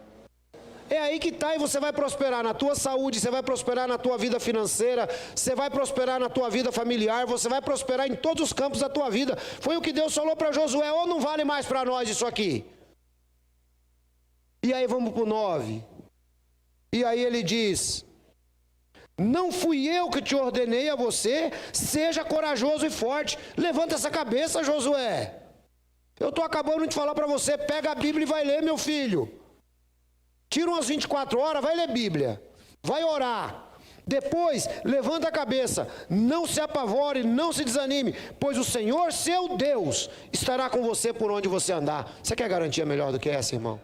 É aí que está, e você vai prosperar na tua saúde, você vai prosperar na tua vida financeira, você vai prosperar na tua vida familiar, você vai prosperar em todos os campos da tua vida. Foi o que Deus falou para Josué, ou não vale mais para nós isso aqui? E aí vamos para o 9. E aí ele diz: não fui eu que te ordenei a você, seja corajoso e forte. Levanta essa cabeça, Josué. Eu estou acabando de falar para você, pega a Bíblia e vai ler, meu filho. Tira umas 24 horas, vai ler Bíblia, vai orar. Depois, levanta a cabeça, não se apavore, não se desanime, pois o Senhor, seu Deus, estará com você por onde você andar. Você quer garantia melhor do que essa, irmão?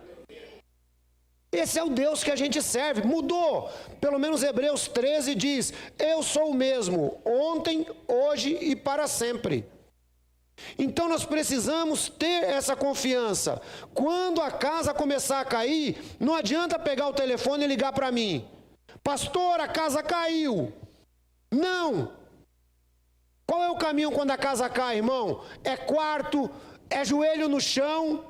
Esse é o Deus que a gente serve. Mudou. Pelo menos Hebreus 13 diz: eu sou o mesmo, ontem, hoje e para sempre. Então nós precisamos ter essa confiança. Quando a casa começar a cair, não adianta pegar o telefone e ligar para mim: pastor, a casa caiu. Não. Qual é o caminho quando a casa cai, irmão? É quarto, é joelho no chão,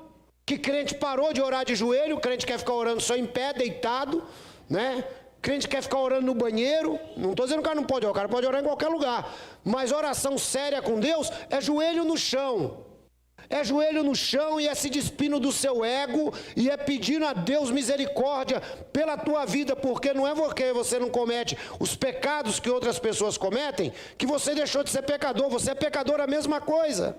que crente parou de orar de joelho, crente quer ficar orando só em pé, deitado, né? Crente quer ficar orando no banheiro. Não estou dizendo que o cara não pode orar, o cara pode orar em qualquer lugar. Mas oração séria com Deus é joelho no chão. É joelho no chão e é se despindo do seu ego e é pedindo a Deus misericórdia pela tua vida, porque não é porque você não comete os pecados que outras pessoas cometem que você deixou de ser pecador. Você é pecador, a mesma coisa.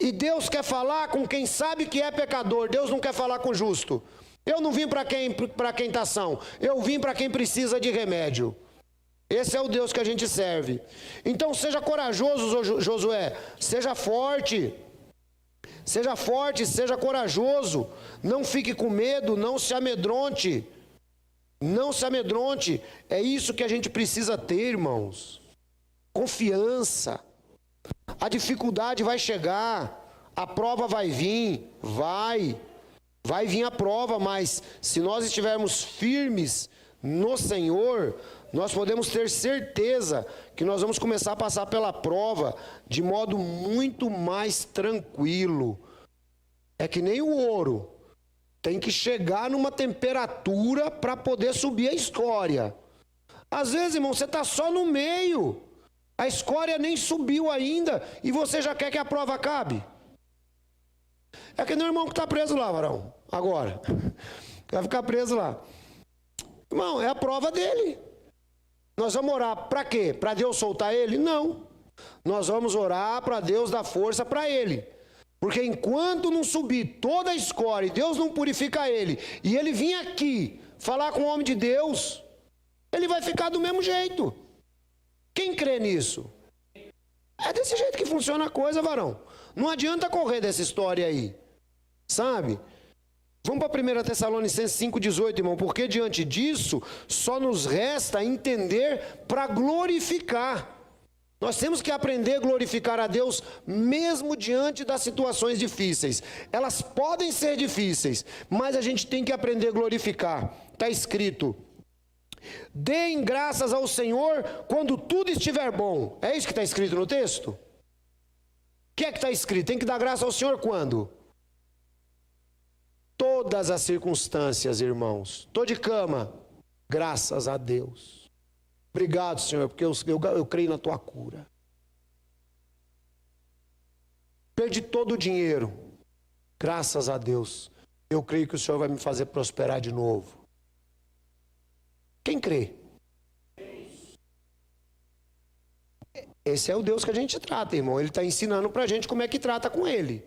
E Deus quer falar com quem sabe que é pecador. Deus não quer falar com o justo. Eu não vim para quem está são, eu vim para quem precisa de remédio. Esse é o Deus que a gente serve. Então seja corajoso, Josué, seja forte, seja corajoso, não fique com medo, não se amedronte, é isso que a gente precisa ter, irmãos, confiança. A dificuldade vai chegar, a prova vai vir, vai vir a prova, mas se nós estivermos firmes no Senhor, nós podemos ter certeza que nós vamos começar a passar pela prova de modo muito mais tranquilo. É que nem o ouro, tem que chegar numa temperatura para poder subir a escória. Às vezes, irmão, você está só no meio, a escória nem subiu ainda e você já quer que a prova acabe. É que nem o irmão que está preso lá, varão, agora. Vai ficar preso lá. Irmão, é a prova dele. Nós vamos orar para quê? Para Deus soltar ele? Não. Nós vamos orar para Deus dar força para ele. Porque enquanto não subir toda a escória e Deus não purifica ele, e ele vir aqui falar com o homem de Deus, ele vai ficar do mesmo jeito. Quem crê nisso? É desse jeito que funciona a coisa, varão. Não adianta correr dessa história aí. Sabe? Vamos para 1 Tessalonicenses 5,18, irmão, porque diante disso só nos resta entender para glorificar. Nós temos que aprender a glorificar a Deus mesmo diante das situações difíceis. Elas podem ser difíceis, mas a gente tem que aprender a glorificar. Está escrito: deem graças ao Senhor quando tudo estiver bom. É isso que está escrito no texto? O que é que está escrito? Tem que dar graça ao Senhor quando? Todas as circunstâncias, irmãos. Estou de cama, graças a Deus. Obrigado, Senhor, porque eu creio na tua cura. Perdi todo o dinheiro, graças a Deus. Eu creio que o Senhor vai me fazer prosperar de novo. Quem crê? Esse é o Deus que a gente trata, irmão. Ele está ensinando para a gente como é que trata com ele.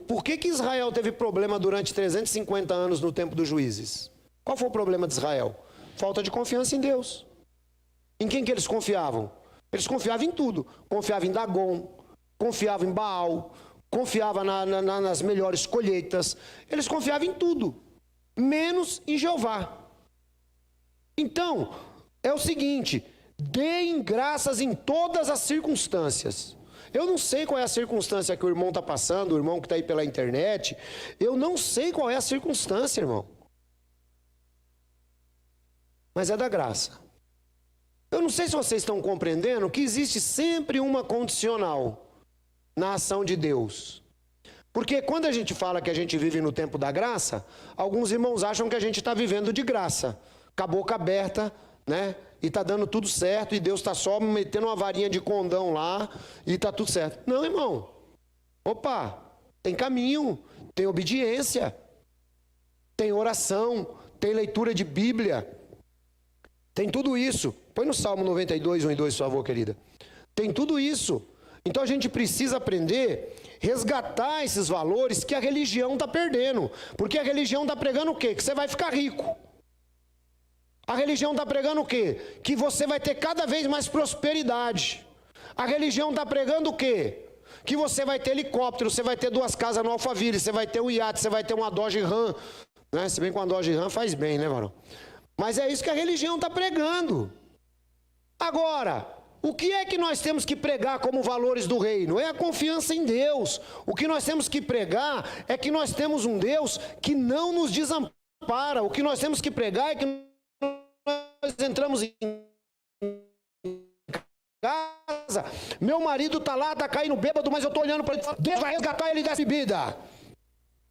Por que Israel teve problema durante 350 anos no tempo dos juízes? Qual foi o problema de Israel? Falta de confiança em Deus. Em quem que eles confiavam? Eles confiavam em tudo. Confiavam em Dagon, confiavam em Baal, confiavam nas melhores colheitas. Eles confiavam em tudo, menos em Jeová. Então, é o seguinte: Deem graças em todas as circunstâncias. Eu não sei qual é a circunstância que o irmão está passando, o irmão que está aí pela internet. Eu não sei qual é a circunstância, irmão. Mas é da graça. Eu não sei se vocês estão compreendendo que existe sempre uma condicional na ação de Deus. Porque quando a gente fala que a gente vive no tempo da graça, alguns irmãos acham que a gente está vivendo de graça, com a boca aberta, né? E está dando tudo certo, e Deus está só metendo uma varinha de condão lá, e está tudo certo. Não, irmão. Opa, tem caminho, tem obediência, tem oração, tem leitura de Bíblia, tem tudo isso. Põe no Salmo 92, 1 e 2, por favor, querida. Tem tudo isso. Então a gente precisa aprender, resgatar esses valores que a religião está perdendo. Porque a religião está pregando o quê? Que você vai ficar rico. A religião está pregando o quê? Que você vai ter cada vez mais prosperidade. A religião está pregando o quê? Que você vai ter helicóptero, você vai ter 2 casas no Alphaville, você vai ter um iate, você vai ter uma Dodge Ram. Né? Se bem que uma Dodge Ram faz bem, né, varão? Mas é isso que a religião está pregando. Agora, o que é que nós temos que pregar como valores do reino? É a confiança em Deus. O que nós temos que pregar é que nós temos um Deus que não nos desampara. O que nós temos que pregar é que nós entramos em casa, meu marido está lá, está caindo bêbado, mas eu estou olhando para ele e falo, Deus vai resgatar ele dessa bebida.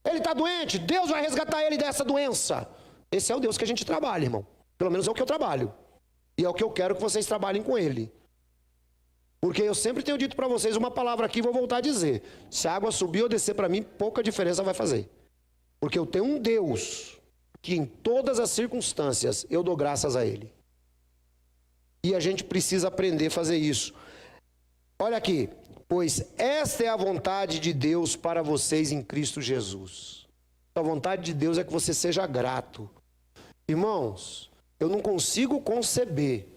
Ele está doente, Deus vai resgatar ele dessa doença. Esse é o Deus que a gente trabalha, irmão. Pelo menos é o que eu trabalho. E é o que eu quero que vocês trabalhem com ele. Porque eu sempre tenho dito para vocês uma palavra aqui, vou voltar a dizer. Se a água subir ou descer para mim, pouca diferença vai fazer. Porque eu tenho um Deus que em todas as circunstâncias eu dou graças a ele. E a gente precisa aprender a fazer isso. Olha aqui. Pois esta é a vontade de Deus para vocês em Cristo Jesus. A vontade de Deus é que você seja grato. Irmãos, eu não consigo conceber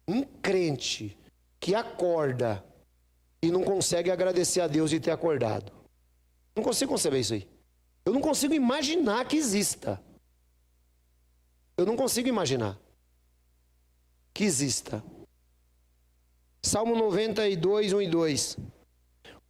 um crente que acorda e não consegue agradecer a Deus de ter acordado. Não consigo conceber isso aí. Eu não consigo imaginar que exista. Eu não consigo imaginar que exista. Salmo 92, 1 e 2.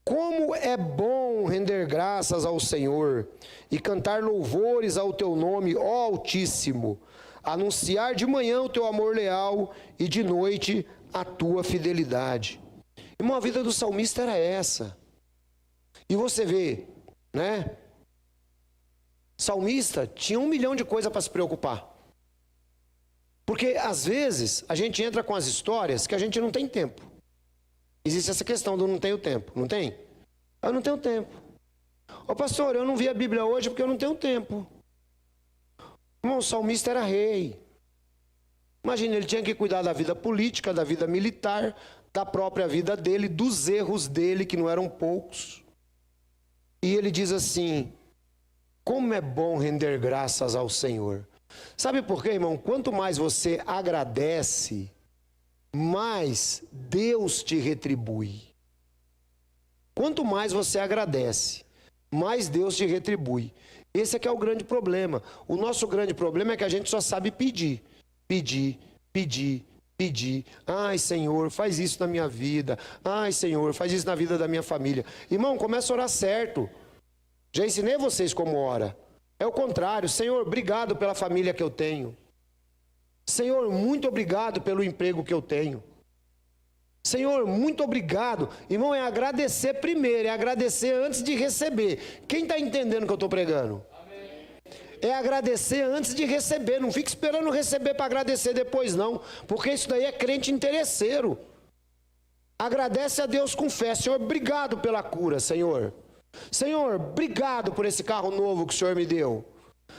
Como é bom render graças ao Senhor e cantar louvores ao teu nome, ó Altíssimo, anunciar de manhã o teu amor leal e de noite a tua fidelidade. Irmão, a vida do salmista era essa. E você vê, né? Salmista tinha 1 milhão de coisas para se preocupar. Porque, às vezes, a gente entra com as histórias que a gente não tem tempo. Existe essa questão do não tenho tempo, não tem? Eu não tenho tempo. Ô pastor, eu não vi a Bíblia hoje porque eu não tenho tempo. Irmão, o salmista era rei. Imagina, ele tinha que cuidar da vida política, da vida militar, da própria vida dele, dos erros dele, que não eram poucos. E ele diz assim, como é bom render graças ao Senhor. Sabe por quê, irmão? Quanto mais você agradece, mais Deus te retribui. Quanto mais você agradece, mais Deus te retribui. Esse é que é o grande problema. O nosso grande problema é que a gente só sabe pedir. Pedir, pedir, pedir. Ai, Senhor, faz isso na minha vida. Ai, Senhor, faz isso na vida da minha família. Irmão, começa a orar certo. Já ensinei vocês como ora. É o contrário. Senhor, obrigado pela família que eu tenho. Senhor, muito obrigado pelo emprego que eu tenho. Senhor, muito obrigado. Irmão, é agradecer primeiro, é agradecer antes de receber. Quem está entendendo o que eu estou pregando? Amém. É agradecer antes de receber. Não fique esperando receber para agradecer depois, não. Porque isso daí é crente interesseiro. Agradece a Deus com fé. Senhor, obrigado pela cura, Senhor. Senhor, obrigado por esse carro novo que o Senhor me deu.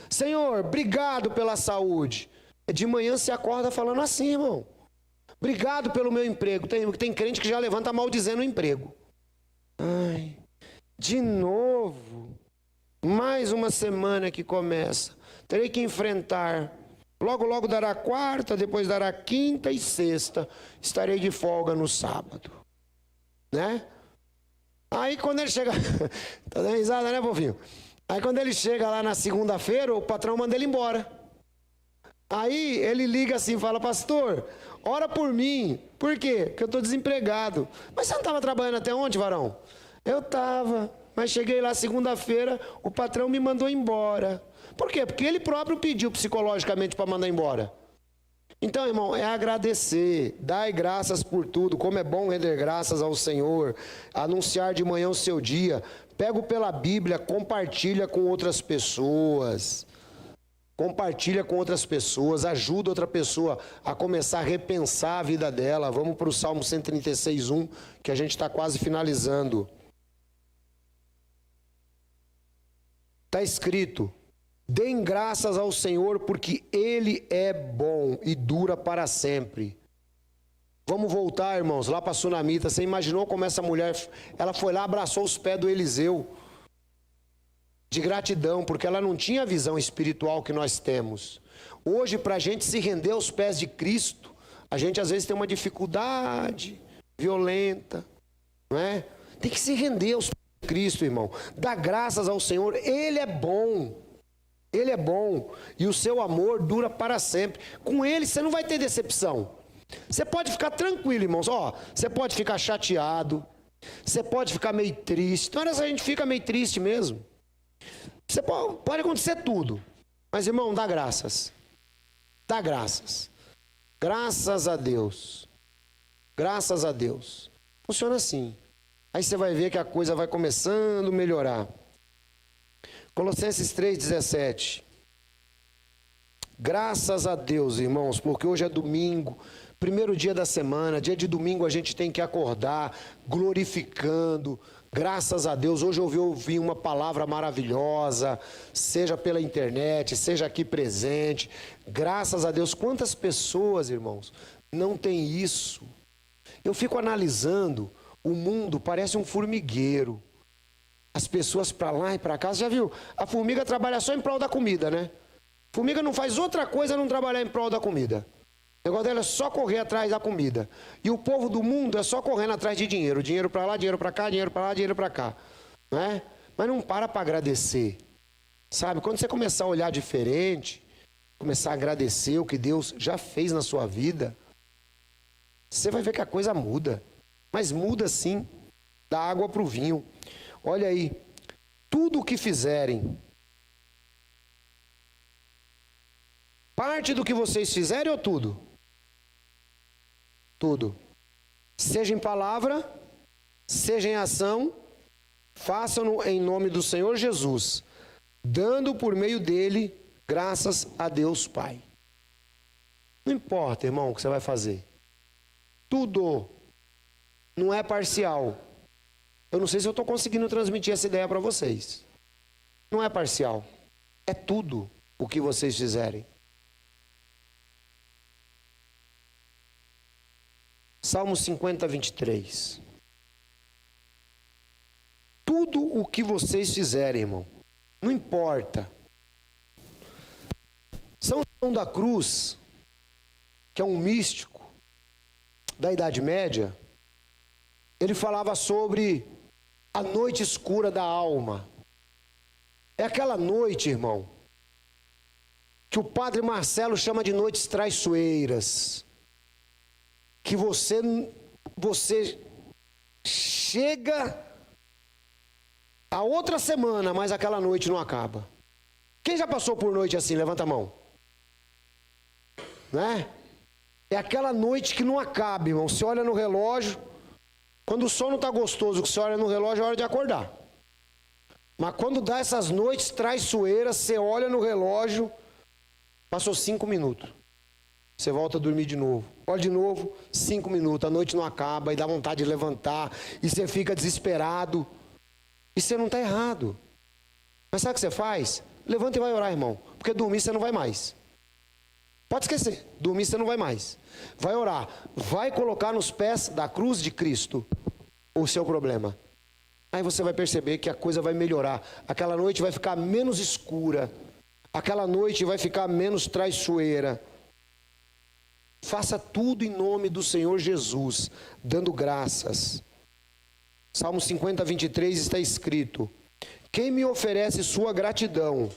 Senhor, obrigado pela saúde. De manhã você acorda falando assim, irmão. Obrigado pelo meu emprego. Tem crente que já levanta maldizendo o emprego. Ai, de novo. Mais uma semana que começa. Terei que enfrentar. Logo, logo dará quarta, depois dará quinta e sexta. Estarei de folga no sábado. Né? Aí quando ele chega... Tá dando risada, né, povinho? Aí quando ele chega lá na segunda-feira, o patrão manda ele embora. Aí ele liga assim e fala: pastor, ora por mim. Por quê? Porque eu estou desempregado. Mas você não estava trabalhando até ontem, varão? Eu estava, mas cheguei lá segunda-feira, o patrão me mandou embora. Por quê? Porque ele próprio pediu psicologicamente para mandar embora. Então, irmão, é agradecer, dai graças por tudo, como é bom render graças ao Senhor, anunciar de manhã o seu dia, pego pela Bíblia, compartilha com outras pessoas. Compartilha com outras pessoas, ajuda outra pessoa a começar a repensar a vida dela. Vamos para o Salmo 136:1, que a gente está quase finalizando. Está escrito: deem graças ao Senhor, porque Ele é bom e dura para sempre. Vamos voltar, irmãos, lá para a Sunamita. Você imaginou como essa mulher, ela foi lá, abraçou os pés do Eliseu, de gratidão, porque ela não tinha a visão espiritual que nós temos. Hoje, para a gente se render aos pés de Cristo, a gente às vezes tem uma dificuldade violenta, não é? Tem que se render aos pés de Cristo, irmão. Dá graças ao Senhor, Ele é bom. Ele é bom e o seu amor dura para sempre. Com Ele você não vai ter decepção. Você pode ficar tranquilo, irmãos. Você pode ficar chateado, você pode ficar meio triste. Na hora a gente fica meio triste mesmo. Pode acontecer tudo. Mas, irmão, dá graças. Dá graças. Graças a Deus. Graças a Deus. Funciona assim. Aí você vai ver que a coisa vai começando a melhorar. Colossenses 3,17. Graças a Deus, irmãos, porque hoje é domingo, primeiro dia da semana. Dia de domingo a gente tem que acordar glorificando. Graças a Deus, hoje eu ouvi uma palavra maravilhosa, seja pela internet, seja aqui presente. Graças a Deus, quantas pessoas, irmãos, não tem isso? Eu fico analisando, o mundo parece um formigueiro. As pessoas para lá e para cá, você já viu? A formiga trabalha só em prol da comida, né? A formiga não faz outra coisa a não trabalhar em prol da comida. O negócio dela é só correr atrás da comida. E o povo do mundo é só correndo atrás de dinheiro. Dinheiro para lá, dinheiro para cá, dinheiro para lá, dinheiro para cá. Não é? Mas não para agradecer. Sabe? Quando você começar a olhar diferente, começar a agradecer o que Deus já fez na sua vida, você vai ver que a coisa muda. Mas muda sim, da água para o vinho. Olha aí, tudo o que fizerem, parte do que vocês fizerem ou tudo? Tudo. Seja em palavra, seja em ação, façam-no em nome do Senhor Jesus, dando por meio dele graças a Deus Pai. Não importa, irmão, o que você vai fazer. Tudo. Não é parcial. Eu não sei se eu estou conseguindo transmitir essa ideia para vocês. Não é parcial. É tudo o que vocês fizerem. Salmo 50, 23. Tudo o que vocês fizerem, irmão, não importa. São João da Cruz, que é um místico da Idade Média, ele falava sobre a noite escura da alma. É aquela noite, irmão, que o padre Marcelo chama de noites traiçoeiras. Que você chega a outra semana, mas aquela noite não acaba. Quem já passou por noite assim? Levanta a mão. Né? É aquela noite que não acaba, irmão. Você olha no relógio, quando o sono está gostoso, que você olha no relógio, é hora de acordar. Mas quando dá essas noites traiçoeiras, você olha no relógio, passou 5 minutos. Você volta a dormir de novo. Olha de novo, 5 minutos. A noite não acaba e dá vontade de levantar. E você fica desesperado. E você não está errado. Mas sabe o que você faz? Levanta e vai orar, irmão. Porque dormir você não vai mais. Pode esquecer. Dormir você não vai mais. Vai orar. Vai colocar nos pés da cruz de Cristo o seu problema. Aí você vai perceber que a coisa vai melhorar. Aquela noite vai ficar menos escura. Aquela noite vai ficar menos traiçoeira. Faça tudo em nome do Senhor Jesus, dando graças. Salmo 50, 23 está escrito: quem me oferece sua gratidão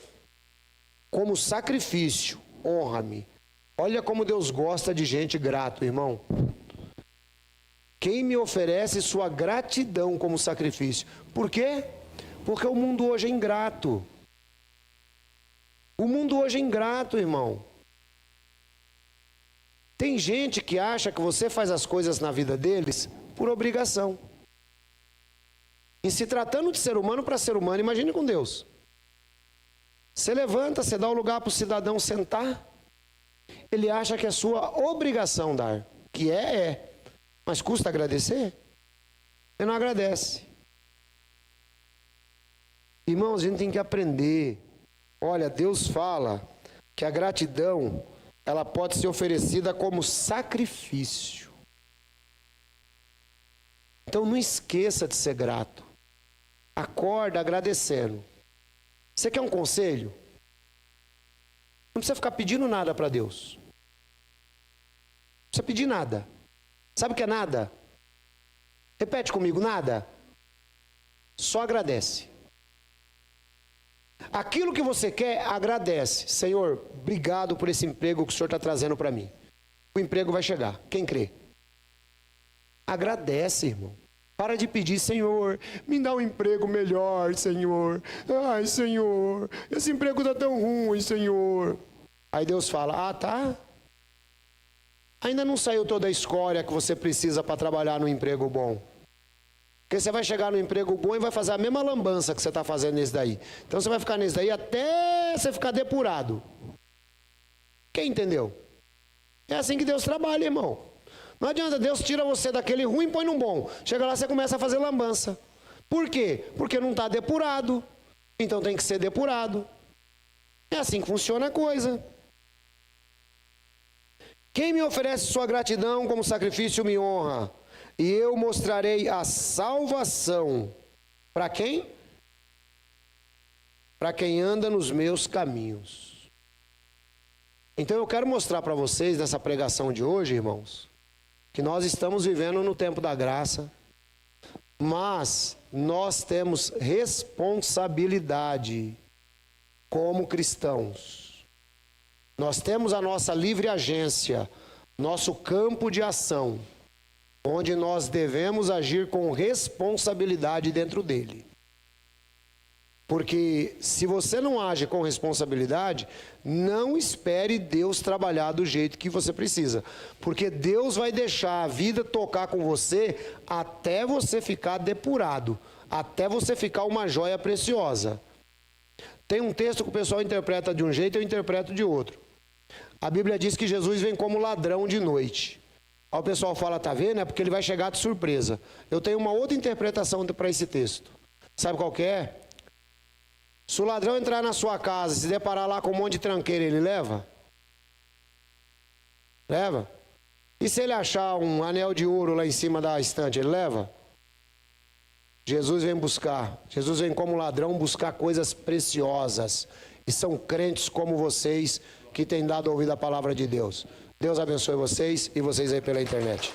como sacrifício, honra-me. Olha como Deus gosta de gente grato, irmão. Quem me oferece sua gratidão como sacrifício? Por quê? Porque o mundo hoje é ingrato. O mundo hoje é ingrato, irmão. Tem gente que acha que você faz as coisas na vida deles por obrigação. E se tratando de ser humano para ser humano, imagine com Deus. Você levanta, você dá o lugar para o cidadão sentar. Ele acha que é sua obrigação dar. Que é. Mas custa agradecer? Ele não agradece. Irmãos, a gente tem que aprender. Olha, Deus fala que a gratidão, ela pode ser oferecida como sacrifício. Então não esqueça de ser grato. Acorda agradecendo. Você quer um conselho? Não precisa ficar pedindo nada para Deus. Não precisa pedir nada. Sabe o que é nada? Repete comigo, nada. Só agradece. Aquilo que você quer, agradece. Senhor, obrigado por esse emprego que o Senhor está trazendo para mim. O emprego vai chegar. Quem crê? Agradece, irmão. Para de pedir, Senhor, me dá um emprego melhor, Senhor. Ai, Senhor, esse emprego está tão ruim, Senhor. Aí Deus fala, tá. Ainda não saiu toda a escória que você precisa para trabalhar no emprego bom. Porque você vai chegar no emprego bom e vai fazer a mesma lambança que você está fazendo nesse daí. Então você vai ficar nesse daí até você ficar depurado. Quem entendeu? É assim que Deus trabalha, irmão. Não adianta, Deus tira você daquele ruim e põe num bom. Chega lá, você começa a fazer lambança. Por quê? Porque não está depurado. Então tem que ser depurado. É assim que funciona a coisa. Quem me oferece sua gratidão como sacrifício me honra. E eu mostrarei a salvação. Para quem? Para quem anda nos meus caminhos. Então eu quero mostrar para vocês nessa pregação de hoje, irmãos, que nós estamos vivendo no tempo da graça, mas nós temos responsabilidade como cristãos. Nós temos a nossa livre agência, nosso campo de ação, onde nós devemos agir com responsabilidade dentro dele. Porque se você não age com responsabilidade, não espere Deus trabalhar do jeito que você precisa. Porque Deus vai deixar a vida tocar com você até você ficar depurado, até você ficar uma joia preciosa. Tem um texto que o pessoal interpreta de um jeito e eu interpreto de outro. A Bíblia diz que Jesus vem como ladrão de noite. Aí o pessoal fala, tá vendo? É porque ele vai chegar de surpresa. Eu tenho uma outra interpretação para esse texto. Sabe qual que é? Se o ladrão entrar na sua casa e se deparar lá com um monte de tranqueira, ele leva? Leva? E se ele achar um anel de ouro lá em cima da estante, ele leva? Jesus vem buscar. Jesus vem como ladrão buscar coisas preciosas. E são crentes como vocês que têm dado ouvido à palavra de Deus. Deus abençoe vocês e vocês aí pela internet.